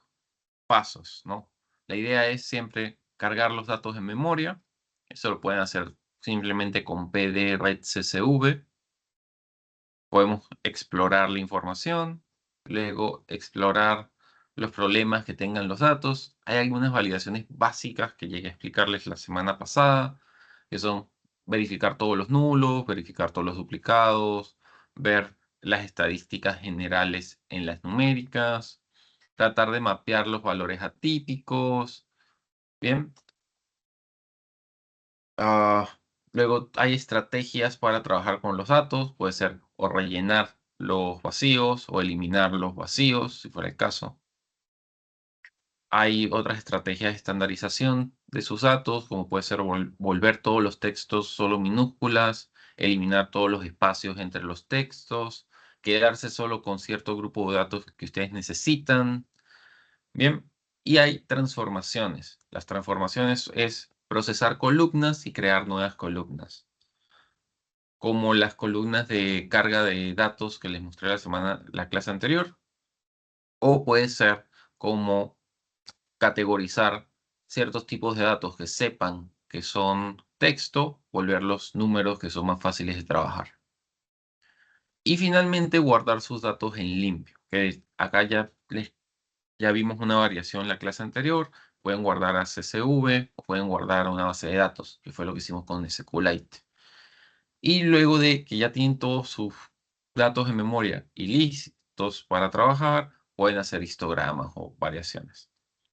pasos, ¿no? La idea es siempre cargar los datos en memoria. Eso lo pueden hacer simplemente con pdretcsv. Podemos explorar la información, luego explorar los problemas que tengan los datos. Hay algunas validaciones básicas que llegué a explicarles la semana pasada, que son verificar todos los nulos, verificar todos los duplicados, ver las estadísticas generales en las numéricas, tratar de mapear los valores atípicos. Bien. Ah, luego hay estrategias para trabajar con los datos, puede ser o rellenar los vacíos o eliminar los vacíos, si fuera el caso. Hay otras estrategias de estandarización de sus datos, como puede ser volver todos los textos solo minúsculas, eliminar todos los espacios entre los textos, quedarse solo con cierto grupo de datos que ustedes necesitan. Bien, y hay transformaciones. Las transformaciones es procesar columnas y crear nuevas columnas, como las columnas de carga de datos que les mostré la clase anterior, o puede ser como categorizar ciertos tipos de datos que sepan que son texto, volverlos números que son más fáciles de trabajar. Y finalmente guardar sus datos en limpio, que acá ya vimos una variación en la clase anterior. Pueden guardar a CSV o pueden guardar a una base de datos, que fue lo que hicimos con SQLite. Y luego de que ya tienen todos sus datos en memoria y listos para trabajar, pueden hacer histogramas o variaciones.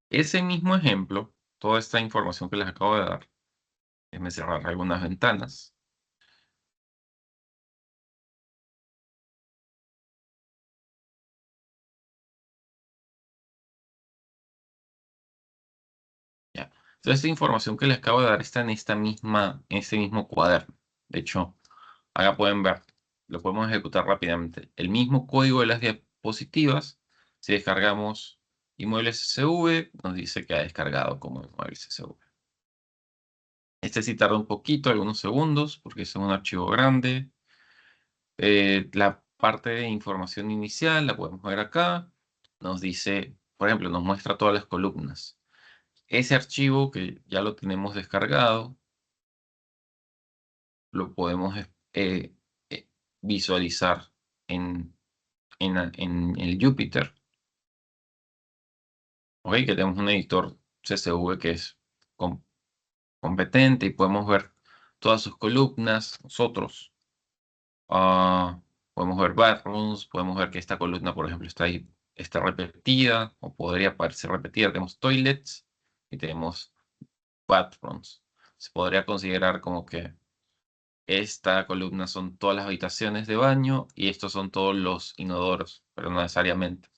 Ese mismo ejemplo, toda esta información que les acabo de dar, déjenme cerrar algunas ventanas. Ya. Entonces, esta información que les acabo de dar está en en este mismo cuaderno. De hecho, acá pueden ver, lo podemos ejecutar rápidamente. El mismo código de las diapositivas, si descargamos inmuebles SV, nos dice que ha descargado como inmuebles SV. Este sí tarda un poquito, algunos segundos, porque es un archivo grande. La parte de información inicial la podemos ver acá. Nos dice, por ejemplo, nos muestra todas las columnas. Ese archivo que ya lo tenemos descargado, lo podemos eh, visualizar en, en el Jupyter. ¿Ok? Que tenemos un editor CSV que es com- competente y podemos ver todas sus columnas. Nosotros podemos ver bathrooms, podemos ver que esta columna, por ejemplo, está ahí, está repetida o podría parecer repetida. Tenemos toilets y tenemos bathrooms. Se podría considerar como que esta columna son todas las habitaciones de baño y estos son todos los inodoros, pero no necesariamente.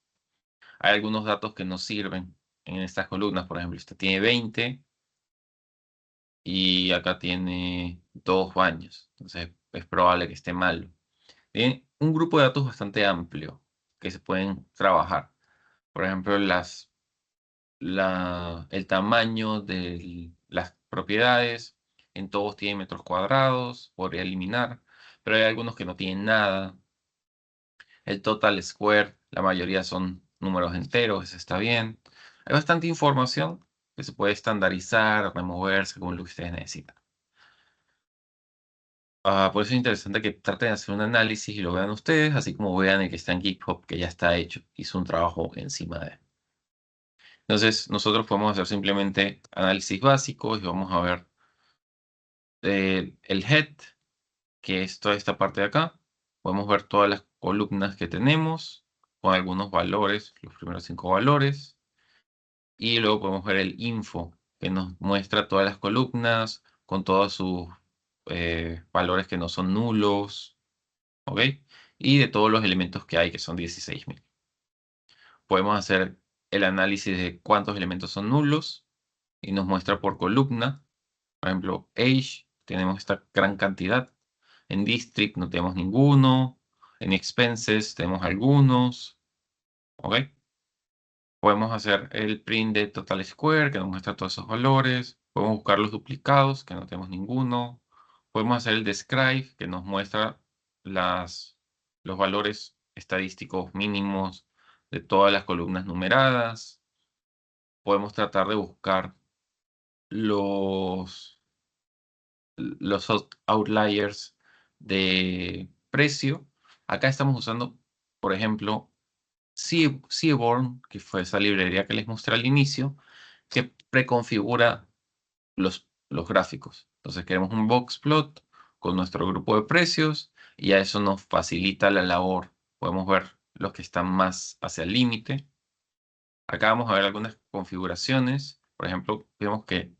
Hay algunos datos que nos sirven en estas columnas. Por ejemplo, esta tiene 20 y acá tiene 2 baños. Entonces es probable que esté mal. Tiene un grupo de datos bastante amplio que se pueden trabajar. Por ejemplo, el tamaño de las propiedades. En todos tienen metros cuadrados. Podría eliminar. Pero hay algunos que no tienen nada. El total square, la mayoría son números enteros. Eso está bien. Hay bastante información que se puede estandarizar, remover según lo que ustedes necesitan. Por eso es interesante que traten de hacer un análisis y lo vean ustedes, así como vean el que está en GitHub, que ya está hecho, hizo un trabajo encima de él. Entonces, nosotros podemos hacer simplemente análisis básicos y vamos a ver el head, que es toda esta parte de acá. Podemos ver todas las columnas que tenemos con algunos valores, los primeros 5 valores. Y luego podemos ver el info, que nos muestra todas las columnas con todos sus valores que no son nulos. ¿Ok? Y de todos los elementos que hay, que son 16.000. Podemos hacer el análisis de cuántos elementos son nulos y nos muestra por columna. Por ejemplo, age, tenemos esta gran cantidad. En district no tenemos ninguno. En expenses tenemos algunos. ¿Ok? Podemos hacer el print de total square, que nos muestra todos esos valores. Podemos buscar los duplicados, que no tenemos ninguno. Podemos hacer el describe, que nos muestra los valores estadísticos mínimos de todas las columnas numeradas. Podemos tratar de buscar los, los outliers de precio. Acá estamos usando, por ejemplo, Seaborn, que fue esa librería que les mostré al inicio, que preconfigura los gráficos. Entonces queremos un boxplot con nuestro grupo de precios y a eso nos facilita la labor. Podemos ver los que están más hacia el límite. Acá vamos a ver algunas configuraciones. Por ejemplo, vemos que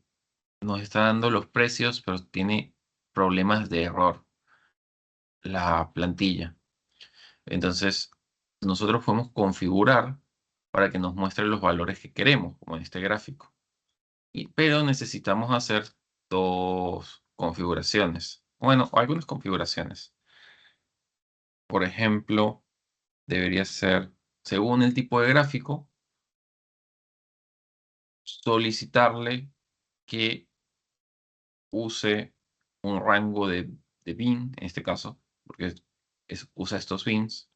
nos está dando los precios, pero tiene problemas de error la plantilla. Entonces, nosotros podemos configurar para que nos muestre los valores que queremos, como en este gráfico. Pero necesitamos hacer dos configuraciones. Bueno, algunas configuraciones. Por ejemplo, debería ser, según el tipo de gráfico, solicitarle que use un rango de bin, en este caso, porque usa estos bins,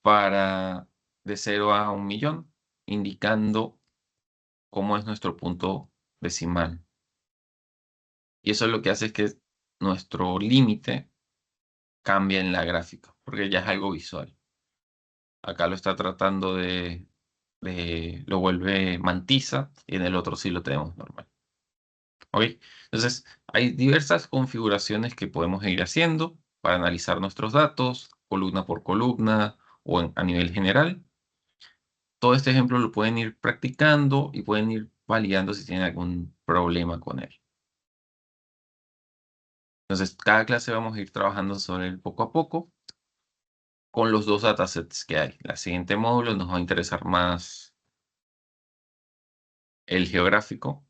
para de 0 a 1.000.000, indicando cómo es nuestro punto decimal. Y eso lo que hace es que nuestro límite cambia en la gráfica, porque ya es algo visual. Acá lo está tratando lo vuelve mantiza, y en el otro sí lo tenemos normal. ¿Ok? Entonces, hay diversas configuraciones que podemos ir haciendo para analizar nuestros datos, columna por columna o a nivel general. Todo este ejemplo lo pueden ir practicando y pueden ir validando si tienen algún problema con él. Entonces, cada clase vamos a ir trabajando sobre él poco a poco con los dos datasets que hay. La siguiente módulo nos va a interesar más el geográfico,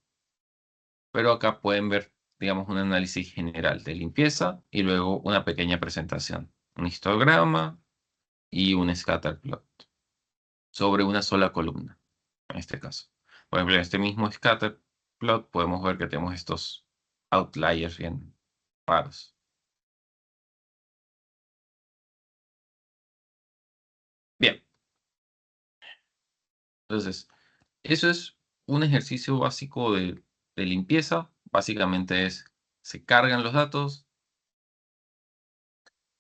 pero acá pueden ver, digamos, un análisis general de limpieza y luego una pequeña presentación, un histograma y un scatter plot sobre una sola columna, en este caso. Por ejemplo, en este mismo scatter plot podemos ver que tenemos estos outliers bien raros. Bien, entonces, eso es un ejercicio básico de limpieza. Básicamente se cargan los datos,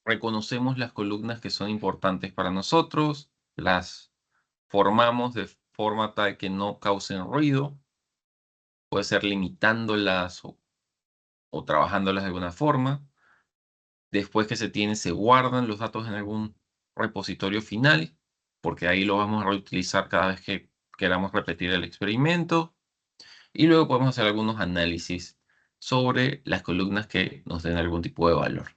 reconocemos las columnas que son importantes para nosotros, las formamos de forma tal que no causen ruido, puede ser limitándolas o trabajándolas de alguna forma. Después que se tienen, se guardan los datos en algún repositorio final, porque ahí lo vamos a reutilizar cada vez que queramos repetir el experimento. Y luego podemos hacer algunos análisis sobre las columnas que nos den algún tipo de valor.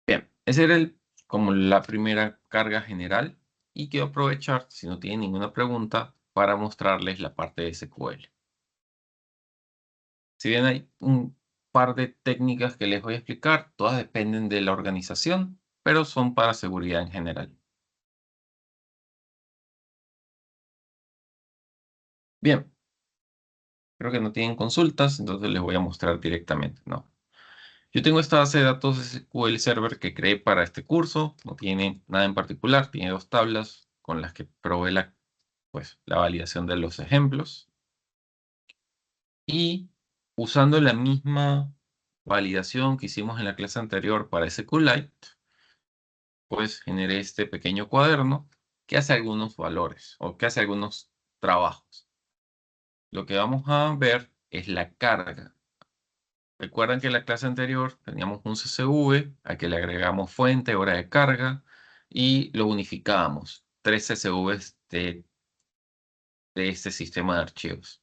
Bien, esa era como la primera carga general. Y quiero aprovechar, si no tienen ninguna pregunta, para mostrarles la parte de SQL. Si bien hay un par de técnicas que les voy a explicar, todas dependen de la organización, pero son para seguridad en general. Bien, creo que no tienen consultas, entonces les voy a mostrar directamente, ¿no? Yo tengo esta base de datos SQL Server que creé para este curso, no tiene nada en particular, tiene dos tablas con las que probé la validación de los ejemplos. Y usando la misma validación que hicimos en la clase anterior para SQLite, pues generé este pequeño cuaderno que hace algunos valores o que hace algunos trabajos. Lo que vamos a ver es la carga. Recuerdan que en la clase anterior teníamos un CSV al que le agregamos fuente, hora de carga y lo unificábamos. 3 CSVs de este sistema de archivos.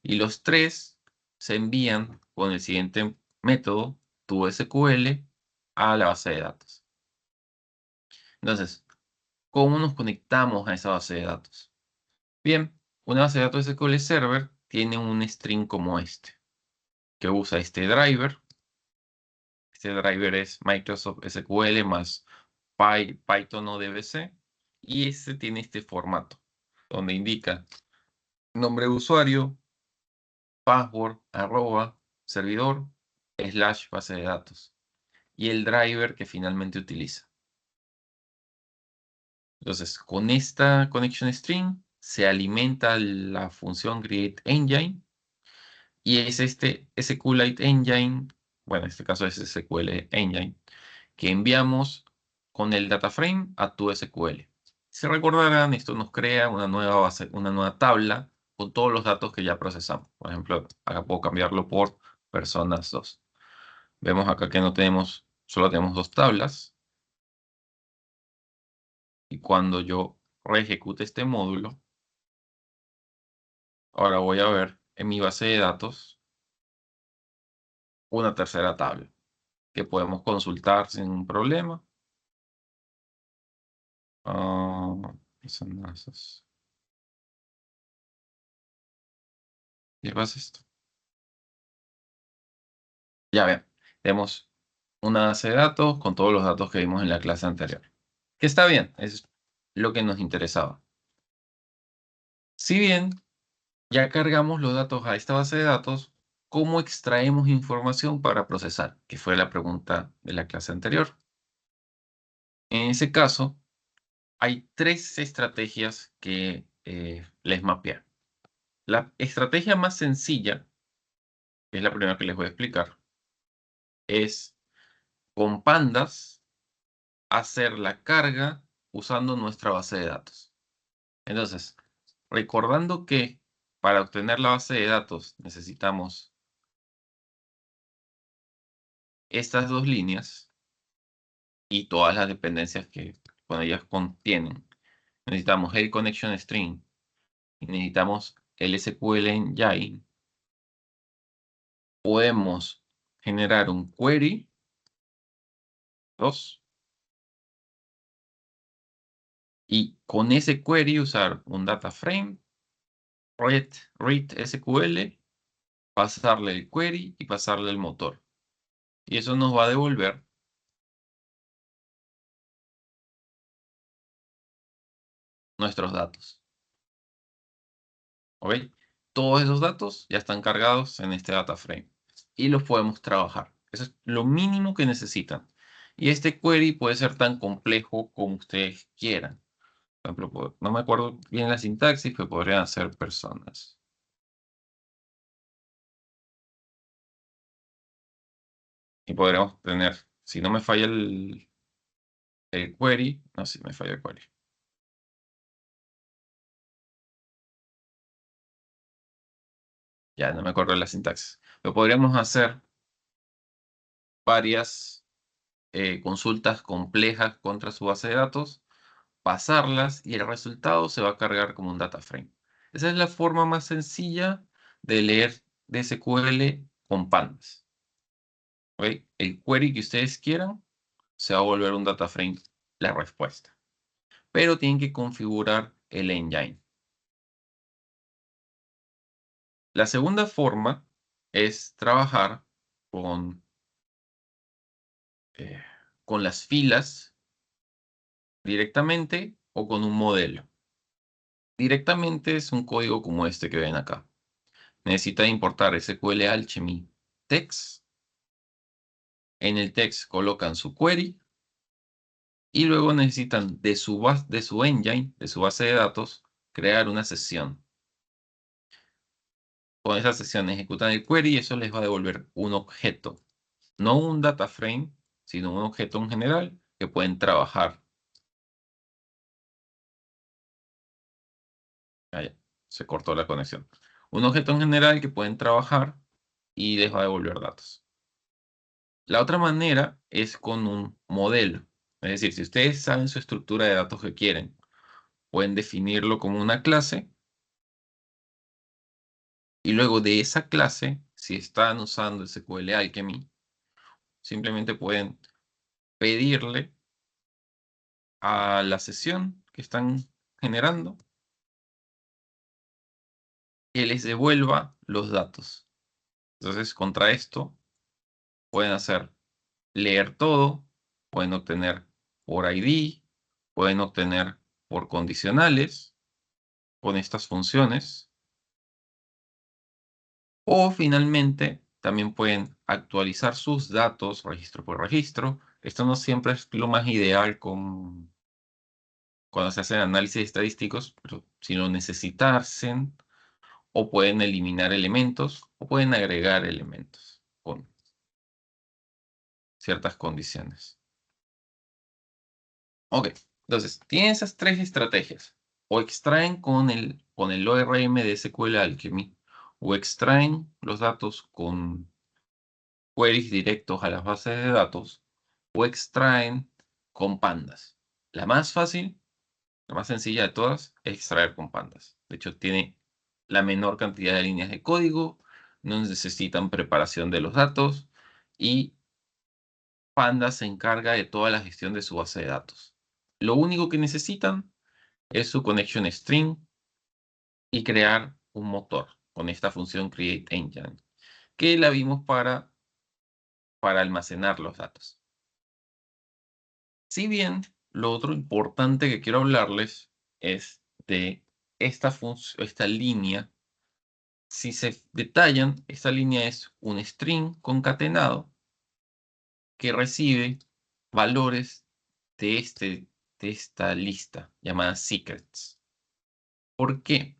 Y los tres se envían con el siguiente método, ToSQL, a la base de datos. Entonces, ¿cómo nos conectamos a esa base de datos? Bien, una base de datos SQL Server tiene un string como este, que usa este driver. Este driver es Microsoft SQL más Python o DBC. Y este tiene este formato, donde indica nombre de usuario, password, arroba, servidor, slash base de datos. Y el driver que finalmente utiliza. Entonces, con esta connection string se alimenta la función createEngine y es este SQLite Engine, bueno, en este caso es SQL Engine, que enviamos con el data frame a tu SQL. Si recordarán, esto nos crea una nueva base, una nueva tabla con todos los datos que ya procesamos. Por ejemplo, acá puedo cambiarlo por personas 2. Vemos acá que no tenemos, solo tenemos dos tablas. Y cuando yo reejecute este módulo, ahora voy a ver en mi base de datos una tercera tabla. que podemos consultar sin un problema. Son esos. ¿Qué pasa esto? Ya vean, tenemos una base de datos con todos los datos que vimos en la clase anterior. Que está bien, es lo que nos interesaba. Si bien ya cargamos los datos a esta base de datos, ¿cómo extraemos información para procesar? Que fue la pregunta de la clase anterior. En ese caso, hay tres estrategias que les mapeé. La estrategia más sencilla, que es la primera que les voy a explicar, es con pandas hacer la carga usando nuestra base de datos. Entonces, recordando que para obtener la base de datos necesitamos estas dos líneas y todas las dependencias que con ellas contienen. Necesitamos el connection string y necesitamos el SQL engine. Podemos generar un query 2 y con ese query usar un data frame, read SQL, pasarle el query y pasarle el motor. Y eso nos va a devolver nuestros datos. ¿Ok? Todos esos datos ya están cargados en este data frame y los podemos trabajar. Eso es lo mínimo que necesitan. Y este query puede ser tan complejo como ustedes quieran. Por ejemplo, no me acuerdo bien la sintaxis, pero podrían ser personas. Y podríamos tener, si no me falla el query, no, si me falla el query. Ya no me acuerdo de la sintaxis. Pero podríamos hacer varias consultas complejas contra su base de datos, pasarlas y el resultado se va a cargar como un data frame. Esa es la forma más sencilla de leer SQL con pandas. ¿Ok? El query que ustedes quieran se va a volver un data frame la respuesta. Pero tienen que configurar el engine. La segunda forma es trabajar con, eh, con las filas directamente o con un modelo. Directamente es un código como este que ven acá. Necesita importar SQL Alchemy text. En el text colocan su query y luego necesitan de su engine, de su base de datos, crear una sesión. Con esa sesión ejecutan el query y eso les va a devolver un objeto. No un data frame, sino un objeto en general que pueden trabajar. Ah, ya, se cortó la conexión. Un objeto en general que pueden trabajar y les va a devolver datos. La otra manera es con un modelo. Es decir, si ustedes saben su estructura de datos que quieren, pueden definirlo como una clase y luego de esa clase, si están usando SQL Alchemy, simplemente pueden pedirle a la sesión que están generando que les devuelva los datos. Entonces, contra esto, pueden hacer leer todo, pueden obtener por ID, pueden obtener por condicionales con estas funciones, o finalmente también pueden actualizar sus datos registro por registro. Esto no siempre es lo más ideal cuando se hacen análisis estadísticos, pero si lo necesitasen, o pueden eliminar elementos, o pueden agregar elementos con ciertas condiciones. Ok, entonces, tienen esas tres estrategias. O extraen con el ORM de SQL Alchemy, o extraen los datos con queries directos a las bases de datos, o extraen con pandas. La más fácil, la más sencilla de todas, es extraer con pandas. De hecho, tiene la menor cantidad de líneas de código, no necesitan preparación de los datos y Panda se encarga de toda la gestión de su base de datos. Lo único que necesitan es su connection string y crear un motor con esta función createEngine, que la vimos para almacenar los datos. Si bien lo otro importante que quiero hablarles es de esta línea. Si se detallan, esta línea es un string concatenado que recibe valores de esta lista llamada secrets. ¿Por qué?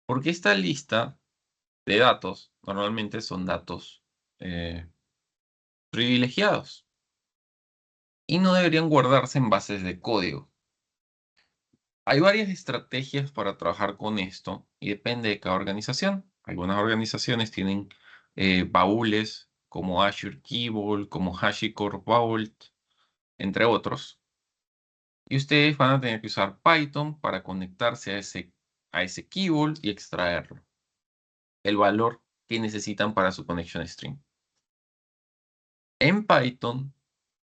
Porque esta lista de datos normalmente son datos eh, privilegiados y no deberían guardarse en bases de código. Hay varias estrategias para trabajar con esto y depende de cada organización. Algunas organizaciones tienen baúles como Azure Key Vault, como HashiCorp Vault, entre otros. Y ustedes van a tener que usar Python para conectarse a ese Key Vault y extraerlo, el valor que necesitan para su connection string. En Python,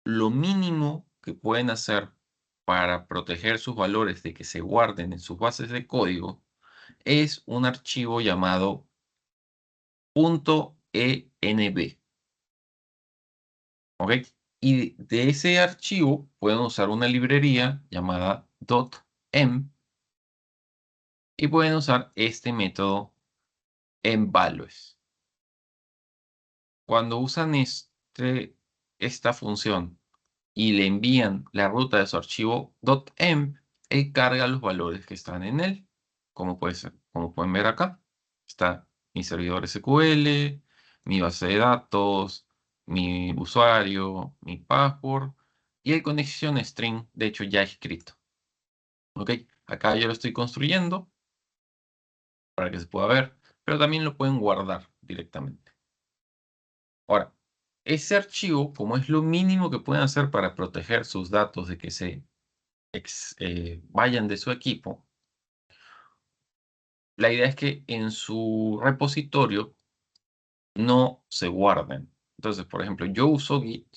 lo mínimo que pueden hacer para proteger sus valores de que se guarden en sus bases de código es un archivo llamado .env. ¿Ok? Y de ese archivo pueden usar una librería llamada .env y pueden usar este método envalues. Cuando usan esta función y le envían la ruta de su archivo .env, él carga los valores que están en él. Como pueden ver acá, está mi servidor SQL, mi base de datos, mi usuario, mi password y el connection string, de hecho ya escrito. ¿Ok? Acá yo lo estoy construyendo para que se pueda ver, pero también lo pueden guardar directamente. Ahora, ese archivo, como es lo mínimo que pueden hacer para proteger sus datos de que se vayan de su equipo, la idea es que en su repositorio no se guarden. Entonces, por ejemplo, yo uso Git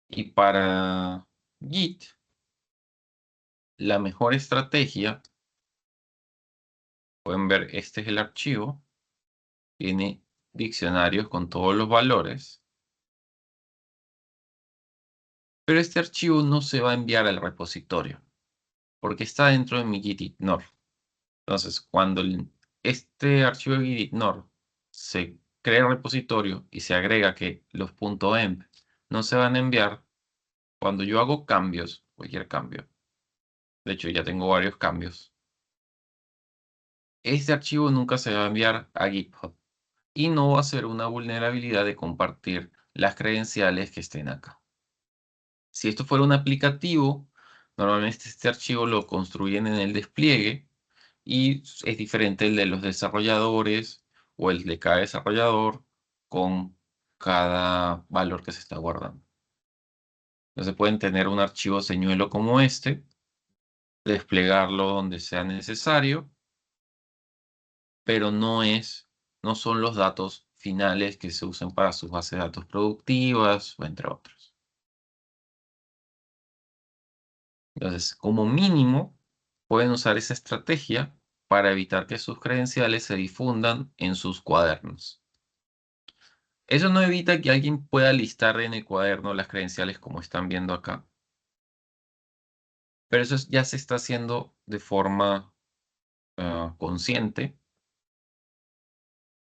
y para Git la mejor estrategia, pueden ver, este es el archivo, tiene diccionarios con todos los valores, pero este archivo no se va a enviar al repositorio porque está dentro de mi Git ignore. Entonces, cuando este archivo de gitignore se crea el repositorio y se agrega que los .env no se van a enviar, cuando yo hago cambios, cualquier cambio, de hecho ya tengo varios cambios, este archivo nunca se va a enviar a GitHub y no va a ser una vulnerabilidad de compartir las credenciales que estén acá. Si esto fuera un aplicativo, normalmente este archivo lo construyen en el despliegue y es diferente el de los desarrolladores o el de cada desarrollador con cada valor que se está guardando. Entonces pueden tener un archivo señuelo como este, desplegarlo donde sea necesario, pero no son los datos finales que se usen para sus bases de datos productivas o entre otros. Entonces, como mínimo, pueden usar esa estrategia para evitar que sus credenciales se difundan en sus cuadernos. Eso no evita que alguien pueda listar en el cuaderno las credenciales como están viendo acá, pero eso ya se está haciendo de forma consciente,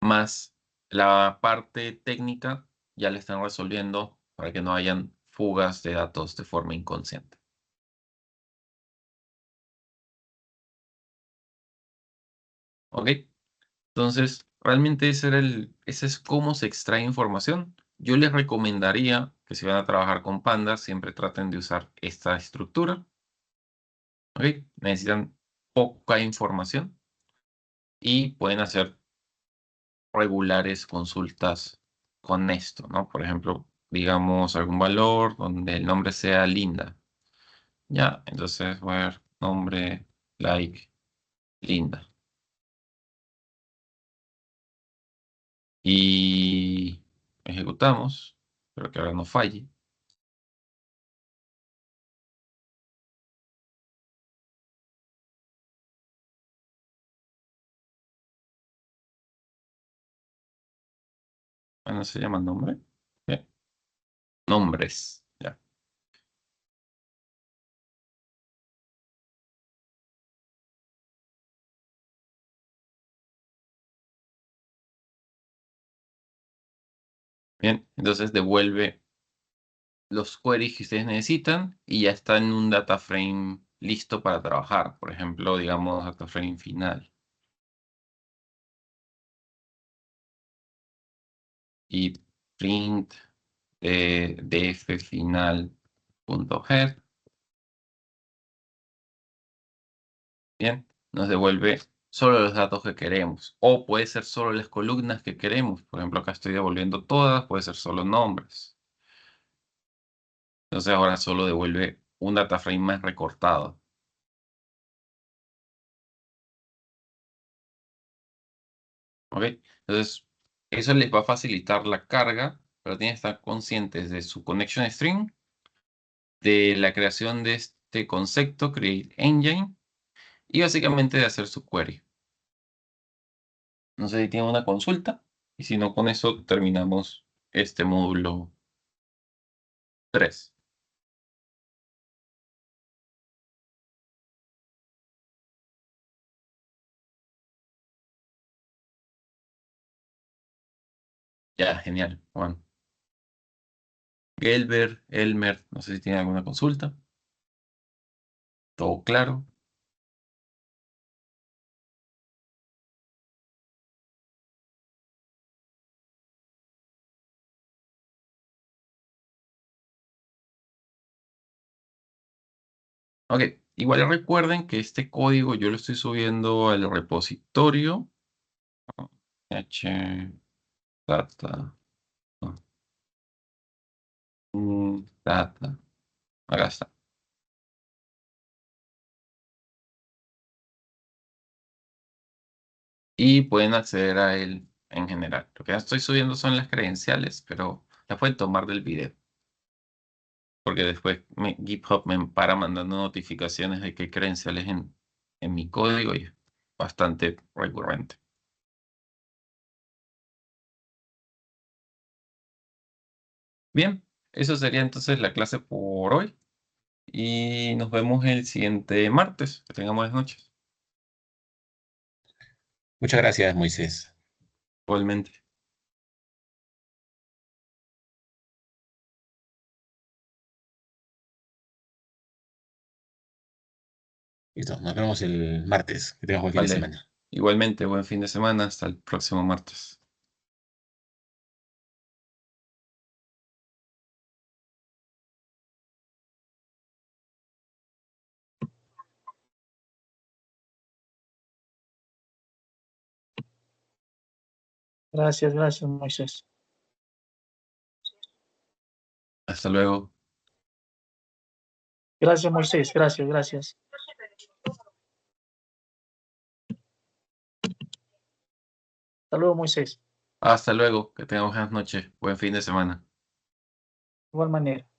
más la parte técnica ya la están resolviendo para que no hayan fugas de datos de forma inconsciente. ¿Ok? Entonces, realmente ese es cómo se extrae información. Yo les recomendaría que si van a trabajar con Pandas, siempre traten de usar esta estructura. ¿Ok? Necesitan poca información y pueden hacer regulares consultas con esto, ¿no? Por ejemplo, digamos algún valor donde el nombre sea Linda. Ya, entonces voy a ver nombre like Linda. Y ejecutamos. Espero que ahora no falle. Bueno, se llama nombre. Bien. Nombres. Ya. Bien, entonces devuelve los queries que ustedes necesitan y ya está en un data frame listo para trabajar. Por ejemplo, digamos data frame final. Y print df final.head. Bien, nos devuelve solo los datos que queremos. O puede ser solo las columnas que queremos. Por ejemplo, acá estoy devolviendo todas, puede ser solo nombres. Entonces ahora solo devuelve un data frame más recortado. ¿Ok? Entonces, eso les va a facilitar la carga, pero tienen que estar conscientes de su connection string, de la creación de este concepto, create engine, y básicamente de hacer su query. No sé si tienen una consulta, y si no, con eso terminamos este módulo 3. Ya, genial. Bueno, Gelber, Elmer, no sé si tienen alguna consulta. ¿Todo claro? Ok, igual recuerden que este código yo lo estoy subiendo al repositorio h data, no, data, acá está. Y pueden acceder a él en general. Lo que ya estoy subiendo son las credenciales, pero las pueden tomar del video. Porque después GitHub me para mandando notificaciones de que hay credenciales en mi código y es bastante recurrente. Bien, eso sería entonces la clase por hoy. Y nos vemos el siguiente martes. Que tengan buenas noches. Muchas gracias, Moisés. Igualmente. Listo, nos vemos el martes. Que tengas buen fin de Vale. semana. Igualmente, buen fin de semana. Hasta el próximo martes. Gracias, gracias, Moisés. Hasta luego. Gracias, Moisés. Gracias, gracias. Hasta luego, Moisés. Hasta luego. Que tengan buenas noches. Buen fin de semana. De igual manera.